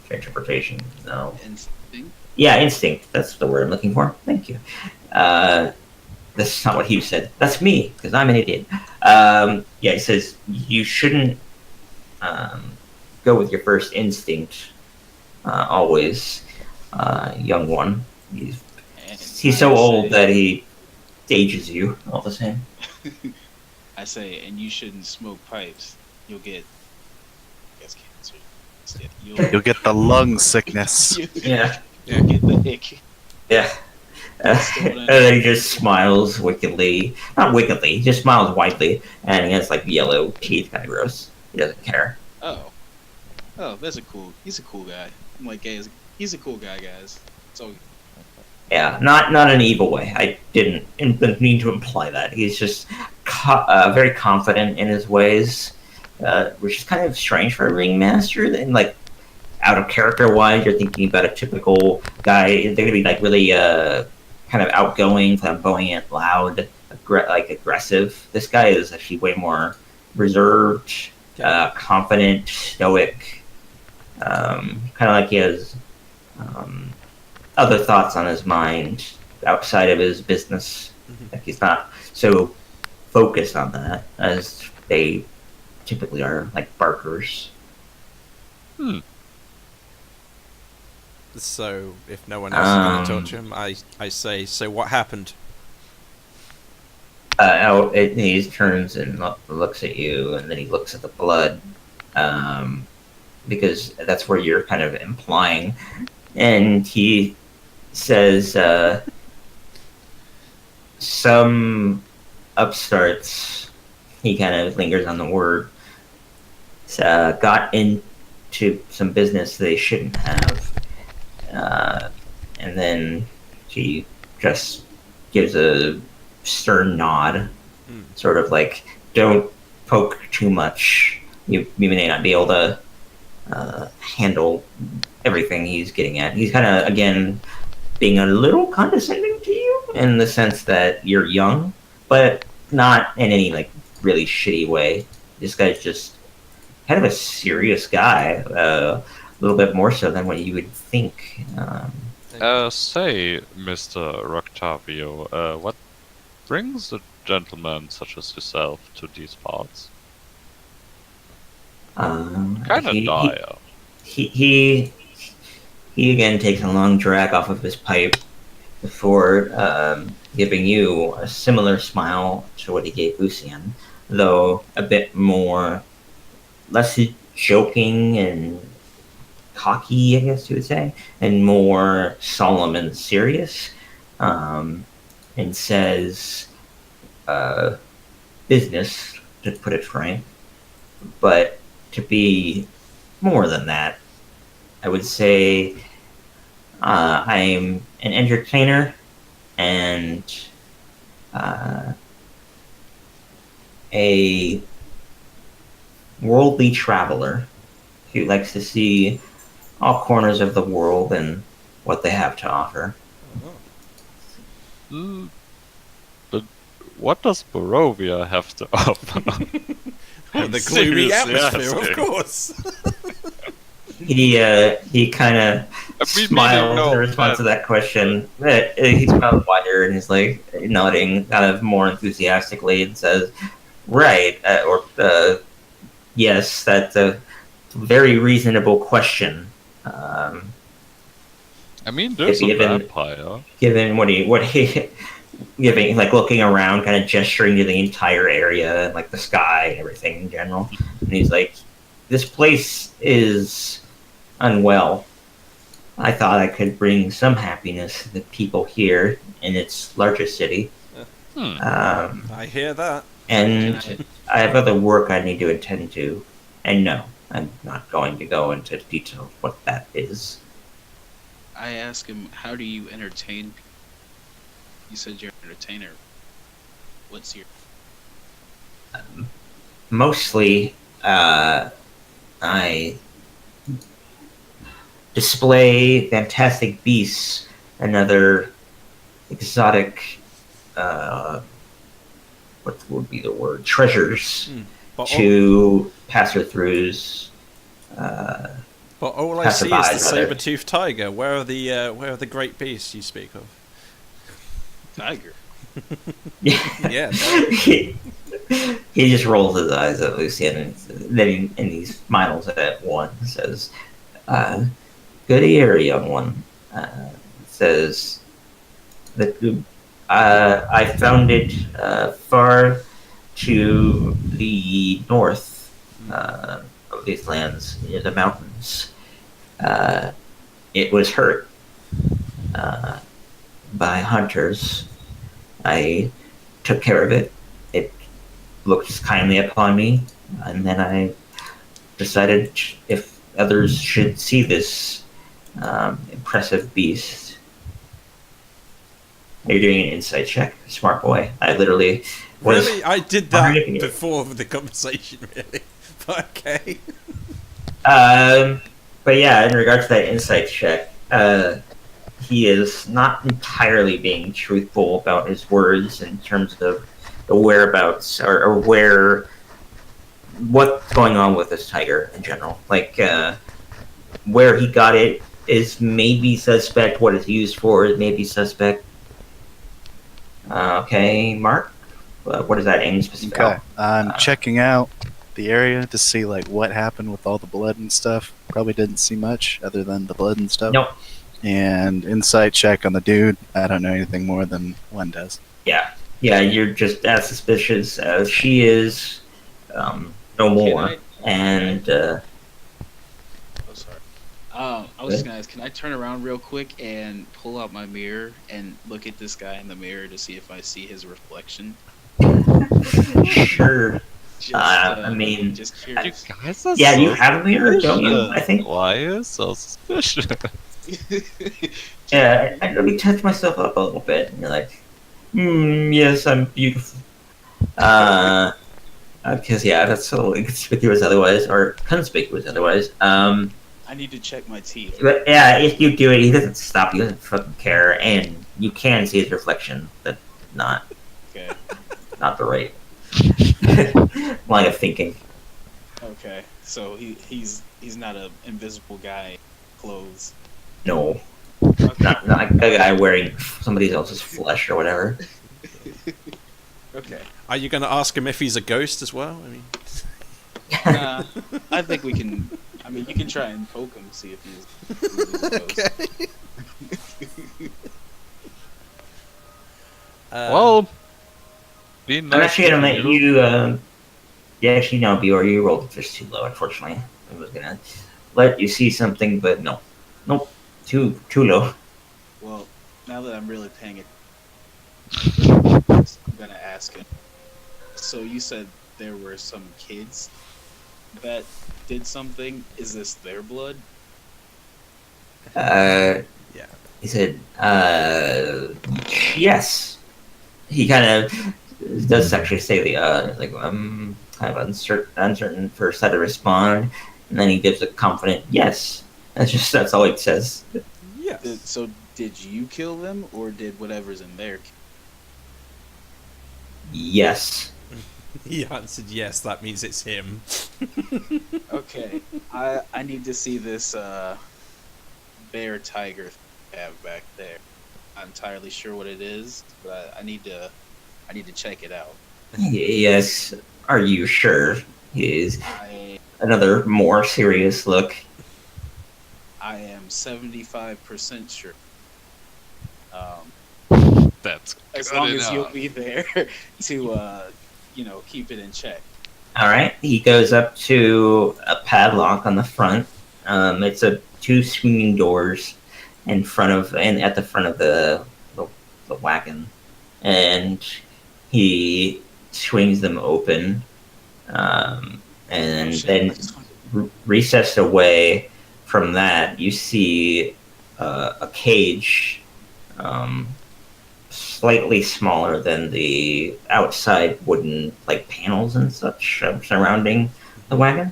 Interpretation. No. Instinct. Yeah, instinct. That's the word I'm looking for. Thank you. That's not what he said. That's me, because I'm an idiot. Yeah, he says you shouldn't go with your first instinct always, young one. He's so old that he ages you all the same. I say, and you shouldn't smoke pipes. You'll get, I guess, cancer. Instead. You'll get the lung sickness. Yeah. You'll get the ick. Yeah. And then he just smiles wickedly. Not wickedly, he just smiles widely. And he has like yellow teeth, kind of gross. He doesn't care. Oh, he's a cool guy. I'm like, guys, he's a cool guy, guys. So Yeah, not in an evil way. I didn't mean to imply that. He's just very confident in his ways, which is kind of strange for a ringmaster. And like, out of character wise, you're thinking about a typical guy. They're gonna be like really kind of outgoing, flamboyant, loud, aggressive. This guy is actually way more reserved, confident, stoic. Kind of like he has other thoughts on his mind outside of his business. Like he's not so focused on that as they typically are, like barkers. So, if no one else is going to touch him, I say, so what happened? He turns and looks at you, and then he looks at the blood, because that's where you're kind of implying. And he says, some upstarts, he kind of lingers on the word, got into some business they shouldn't have. And then she just gives a stern nod, sort of like, don't poke too much. You may not be able to handle everything he's getting at. He's kind of, again, being a little condescending to you in the sense that you're young, but not in any like really shitty way. This guy's just kind of a serious guy, a little bit more so than what you would think. Say, Mr. Roctavio, what brings a gentleman such as yourself to these parts? Kind of dire. He again takes a long drag off of his pipe before giving you a similar smile to what he gave Lucian, though a bit more, less joking and cocky, I guess you would say, and more solemn and serious, and says, business, to put it frank, but to be more than that, I would say I'm an entertainer and a worldly traveler who likes to see all corners of the world and what they have to offer. But what does Barovia have to offer? The gloomy Seriously atmosphere, asking. of course. He kind of smiles in response to that question. He smiles wider and he's like nodding kind of more enthusiastically and says, right, yes, that's a very reasonable question. I mean, there's a given- vampire. Given what he giving, like looking around, kind of gesturing to the entire area and like the sky and everything in general. And he's like, this place is unwell. I thought I could bring some happiness to the people here in its largest city. I hear that. And I have other work I need to attend to. And no, I'm not going to go into detail of what that is. I ask him, how do you entertain people? You said you're an entertainer. What's your... mostly, I display fantastic beasts and other exotic, what would be the word? Treasures But to passer-throughs. but all I see is the passerbys, rather. saber-toothed tiger. Where are the great beasts you speak of? Tiger. Yeah. He just rolls his eyes at Lucian, and then he smiles at one. Says, "Good ear, young one." Says that I found it far to the north of these lands, near the mountains. It was hurt by hunters. I took care of it. It looked kindly upon me, and then I decided if others should see this impressive beast. Are you doing an insight check? Smart boy. I literally was. Really, I did that wondering if- before the conversation. Really, but okay. But yeah, in regards to that insight check, he is not entirely being truthful about his words in terms of the whereabouts or what's going on with this tiger in general. Like, where he got it is maybe suspect. What it's used for is maybe suspect. Okay, Mark, what does that aim specifically? Okay, I'm checking out the area to see like what happened with all the blood and stuff. Probably didn't see much other than the blood and stuff. Nope. And insight check on the dude. I don't know anything more than one does. Yeah, you're just as suspicious as she is, no more. And Oh, sorry. I was just gonna ask, can I turn around real quick and pull out my mirror and look at this guy in the mirror to see if I see his reflection? sure. Just, I mean, just curious. Guys are Yeah, so you have a mirror, don't you? suspicious. I think. Why are you so suspicious? Yeah, I let me touch myself up a little bit, and you're like, yes, I'm beautiful. Because yeah, that's so inconspicuous otherwise, or conspicuous otherwise. I need to check my teeth. But yeah, if you do it, he doesn't stop. He doesn't fucking care, and you can see his reflection. That's not Okay. the right line of thinking. Okay. So he's not a invisible guy in clothes. No, Okay. not like a guy wearing somebody else's flesh or whatever. Okay. Are you going to ask him if he's a ghost as well? I mean, Nah, I think we can. I mean, you can try and poke him, see if he's a ghost. Well, be I'm nice actually gonna to let you. Yeah, actually, no, Bjorn, you rolled just too low. Unfortunately, I was gonna let you see something, but no, nope, too low. Well, now that I'm really paying it, I'm gonna ask him. So you said there were some kids that did something. Is this their blood? Yeah. He said, yes. He kind of does actually say the like kind of uncertain first how to respond, and then he gives a confident yes. That's all he says. yes. So did you kill them, or did whatever's in there? Yes. He answered yes. That means it's him. Okay, I need to see this bear tiger they have back there. I'm not entirely sure what it is, but I need to check it out. Yes. Are you sure? Is I another more serious look. am 75% sure. That's As good long as you'll enough. be there to keep it in check. All right. He goes up to a padlock on the front. It's two swinging doors in front of and at the front of the wagon, and he swings them open, and Oh, shit. then recessed away from that, you see a cage slightly smaller than the outside wooden like panels and such surrounding the wagon.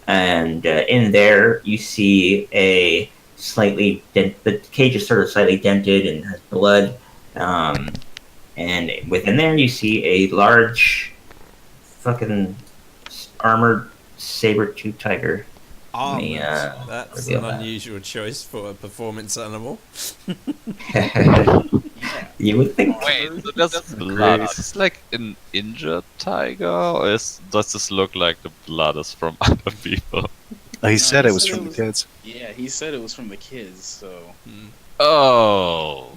And in there, you see a slightly the cage is sort of slightly dented and has blood. And within there, you see a large, fucking armored saber-tooth tiger. Armored. Yeah, That's reveal an that. unusual choice for a performance animal. You would think. Wait, so that's blood. Is this like an injured tiger, or does this look like the blood is from other people? He No, said he it was said from it the was- kids. Yeah, he said it was from the kids. So Oh.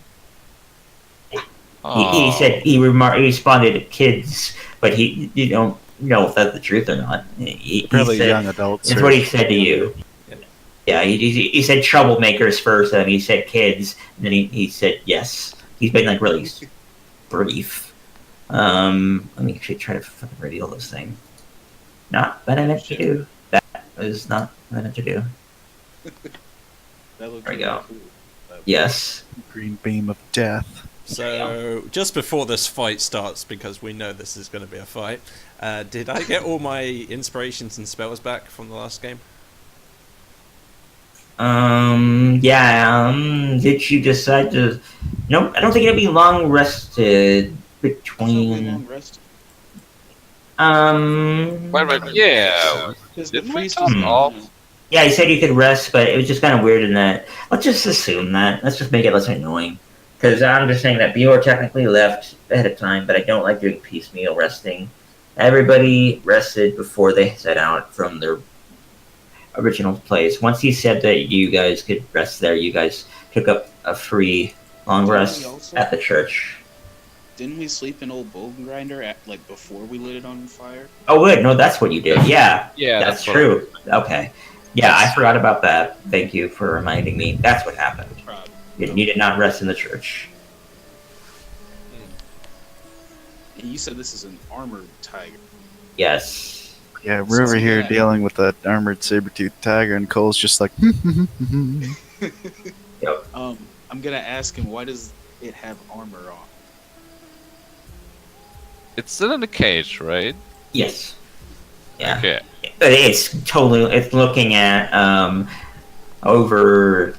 He said he responded to kids, but you don't know if that's the truth or not. He Probably said, young adults. That's or- what he said to you. Yeah, he said troublemakers first, and he said kids, and then he said yes. He's been like really brief. Let me actually try to fucking reveal this thing. Not that I meant to do. That is not what I meant to do. that looked There we really go. cool. Yes. Green beam of death. So, just before this fight starts, because we know this is going to be a fight, did I get all my inspirations and spells back from the last game? Yeah, did you decide to... Nope, I don't think it'd be long rested Probably between... long rest. Wait, yeah. Because the Didn't we priest talk was off? Yeah, he said you could rest, but it was just kind of weird in that... Let's just assume that. Let's just make it less annoying. Because I'm just saying that Bior technically left ahead of time, but I don't like doing piecemeal resting. Everybody rested before they set out from their original place. Once he said that you guys could rest there, you guys took up a free long Didn't we rest also- at the church. Didn't we sleep in old bone grinder at like before we lit it on fire? Oh, good. No, that's what you did. Yeah, Yeah, that's what- true. Okay. Yeah, I forgot about that. Thank you for reminding me. That's what happened. Probably. You did not rest in the church. And you said this is an armored tiger. Yes. Yeah, we're over here Yeah. dealing with that armored saber-toothed tiger, and Cole's just like, I'm gonna ask him, why does it have armor on? It's still in the cage, right? Yes. Yeah. Okay. It's looking at over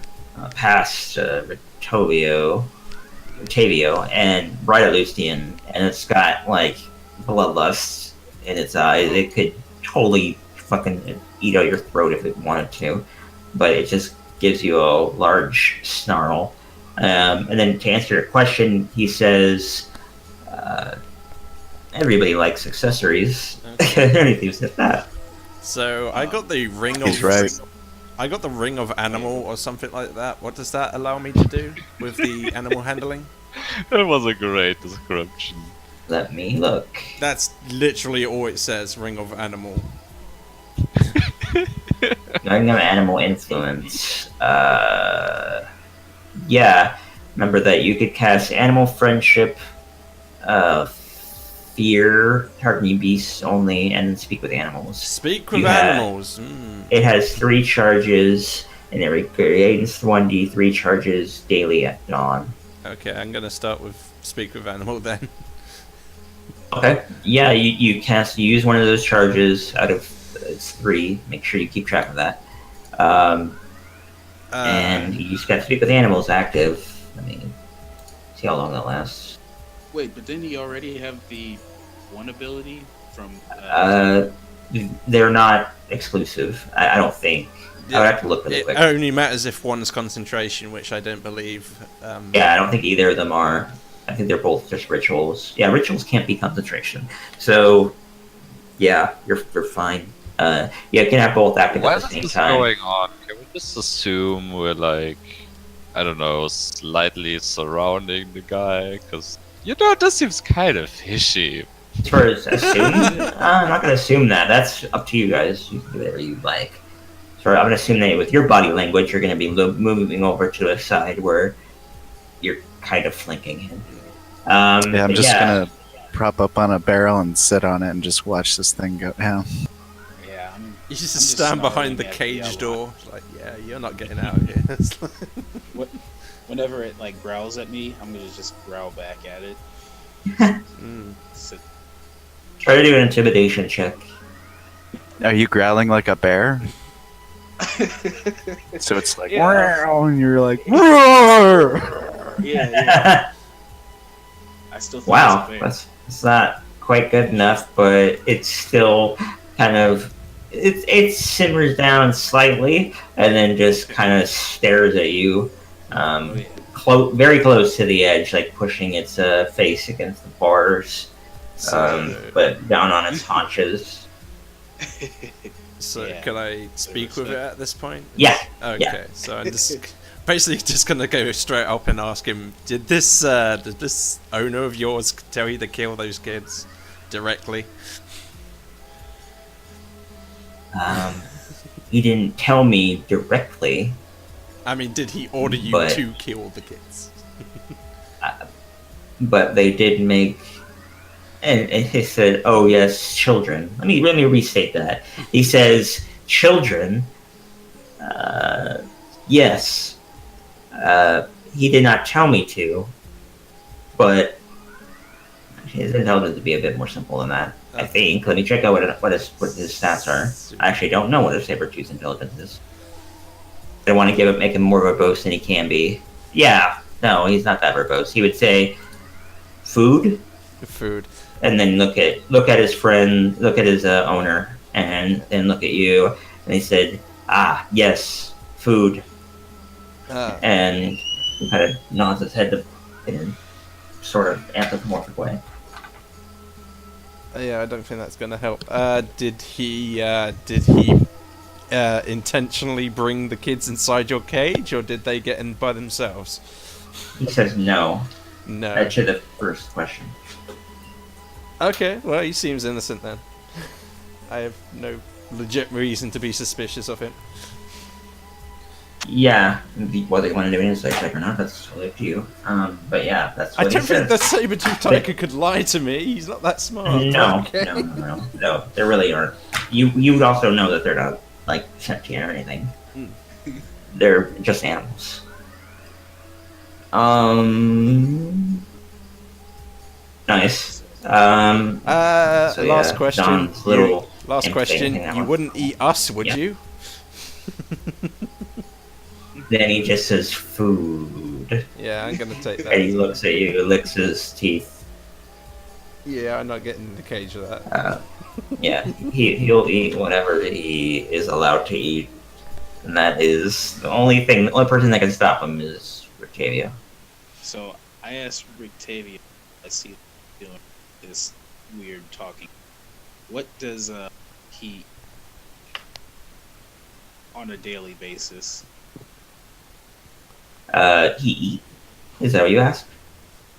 past Tavio, and Ritalustian, and it's got like bloodlust in its eyes. It could totally fucking eat out your throat if it wanted to, but it just gives you a large snarl. And then to answer your question, he says, everybody likes accessories. And he leaves it at that. So, I got the ring of... He's right. I got the ring of animal or something like that. What does that allow me to do with the animal handling? That was a great description. Let me look. That's literally all it says, ring of animal. Knowing them animal influence. Yeah. Remember that you could cast animal friendship, fear, hardening beasts only, and then speak with animals. Speak with You have- animals. It has 3 charges, and it regains 1d3 charges daily at dawn. Okay, I'm gonna start with speak with animal then. Okay. Yeah, you use one of those charges out of it's 3. Make sure you keep track of that. And you just got to speak with animals active. Let me see how long that lasts. Wait, but didn't he already have the one ability from? They're not exclusive. I don't think. I would have to look really It quick. only matters if one's concentration, which I don't believe. Yeah, I don't think either of them are. I think they're both just rituals. Yeah, rituals can't be concentration. So, yeah, you're fine. You can have both active Why at is the same this time. going on? Can we just assume we're like, I don't know, slightly surrounding the guy? Because, this seems kind of fishy. As far as assume, I'm not going to assume that. That's up to you guys. You can do whatever you like. So I'm going to assume that with your body language, you're going to be moving over to a side where you're kind of flanking him. yeah, I'm but just yeah. gonna prop up on a barrel and sit on it and just watch this thing go down. Yeah, I'm. You just I'm just stand behind the snarling at cage Yellow. door. Like, yeah, you're not getting out of here. It's like- What whenever it like growls at me, I'm gonna just growl back at it. Mm. So, Try to do an intimidation check. Are you growling like a bear? So it's like, Yeah. "Wow," and you're like, "Roar!" yeah. I still think Wow, it's a bear. that's not quite good enough, but it's still kind of it simmers down slightly and then just kind of stares at you, Oh, yeah. very close to the edge, like pushing its face against the bars, but down on its haunches. So Yeah. can I speak with it at this point? Yeah. Okay. Yeah. So I'm just basically just gonna go straight up and ask him: did this owner of yours tell you to kill those kids directly? He didn't tell me directly, I mean, did he order you But- to kill the kids? but they did make. And he said, "Oh yes, children." Let me restate that. He says, "Children." Yes. He did not tell me to, but his intelligence would be a bit more simple than that. I think. Let me check out what his stats are. I actually don't know what a Sabretooth's intelligence is. I don't want to make him more verbose than he can be. Yeah, no, he's not that verbose. He would say, "Food," Food. and then look at his friend, look at his owner, and then look at you. And he said, "Ah, yes, food," and he kind of nods his head in a sort of anthropomorphic way. Yeah, I don't think that's gonna help. Did he intentionally bring the kids inside your cage, or did they get in by themselves? He says no. No. To the first question. Okay, well, he seems innocent then. I have no legit reason to be suspicious of him. Yeah, whether you want to do an insight check or not, that's totally up to you. But yeah, that's I what don't he think says. the saber-tooth tiger could lie to me. He's not that smart. No, Okay. no, they really aren't. You would also know that they're not like sentient or anything. They're just animals. Nice. So, last yeah, question. John's little Last insane question. thing that You one. wouldn't eat us, would Yeah. you? Then he just says food, Yeah, I'm gonna take and that. he looks at you, licks his teeth. Yeah, I'm not getting in the cage with that. Yeah, he'll eat whatever he is allowed to eat, and that is the only person that can stop him is Rictavia. So I asked Rictavia, I see doing this weird talking. What does he eat on a daily basis? He eat. Is that what you asked?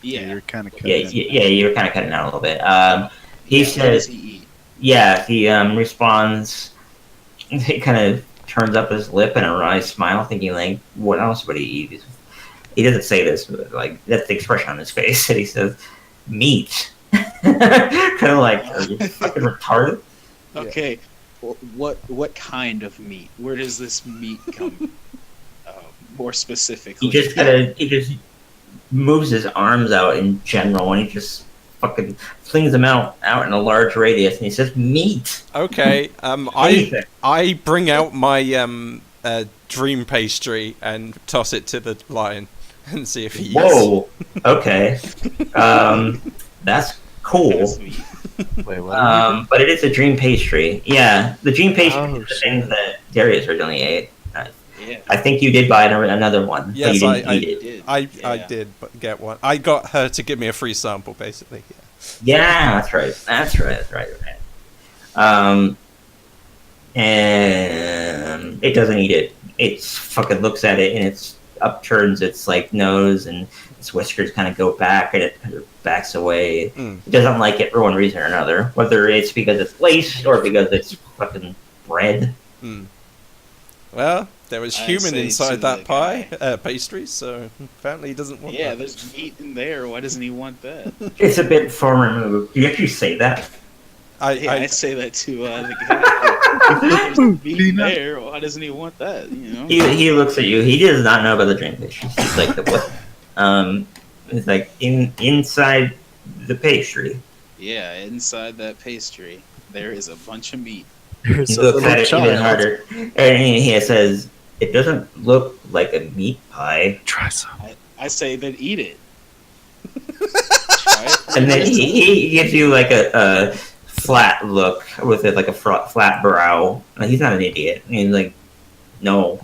Yeah. You're kind of Yeah, you were kind of cutting out a little bit. He What does says, he eat? yeah, he responds. He kind of turns up his lip in a wry smile, thinking like, "What else would he eat?" He doesn't say this, but like that's the expression on his face, and he says, "Meat." Kind of like, are you fucking retarded? Okay. What kind of meat? Where does this meat come? More specifically. He just moves his arms out in general, and he just fucking flings them out in a large radius, and he says, "Meat." Okay. Anything. I bring out my dream pastry and toss it to the lion and see if he eats. Whoa. Okay. That's cool. That's meat. Wait, what? But it is a dream pastry. Yeah, the dream pastry Oh, is the thing that Darius originally ate. Yeah. I think you did buy another one, but Yes, you didn't I eat it. Did. I Yeah. did but get one. I got her to give me a free sample, basically. Yeah, that's right. And it doesn't eat it. It fucking looks at it and it's upturns its like nose and its whiskers kind of go back and it kind of backs away. Mm. It doesn't like it for one reason or another, whether it's because it's laced or because it's fucking bread. Hmm. Well, there was I human say inside to that the pie guy. Pastry, so apparently he doesn't want Yeah, that. there's meat in there. Why doesn't he want that? It's a bit far removed. Do you actually say that? Yeah, I say that to the guy. There's meat there. Why doesn't he want that? You know. He looks at you. He does not know about the drainfish. He's like, what? It's like inside the pastry. Yeah, inside that pastry, there is a bunch of meat. Here's He a looks little at it even child. harder, and he says, "It doesn't look like a meat pie." Try some. I say, then eat it. Try it. And then he gives you like a flat look with it, like a flat brow. Like, he's not an idiot. He's like, no.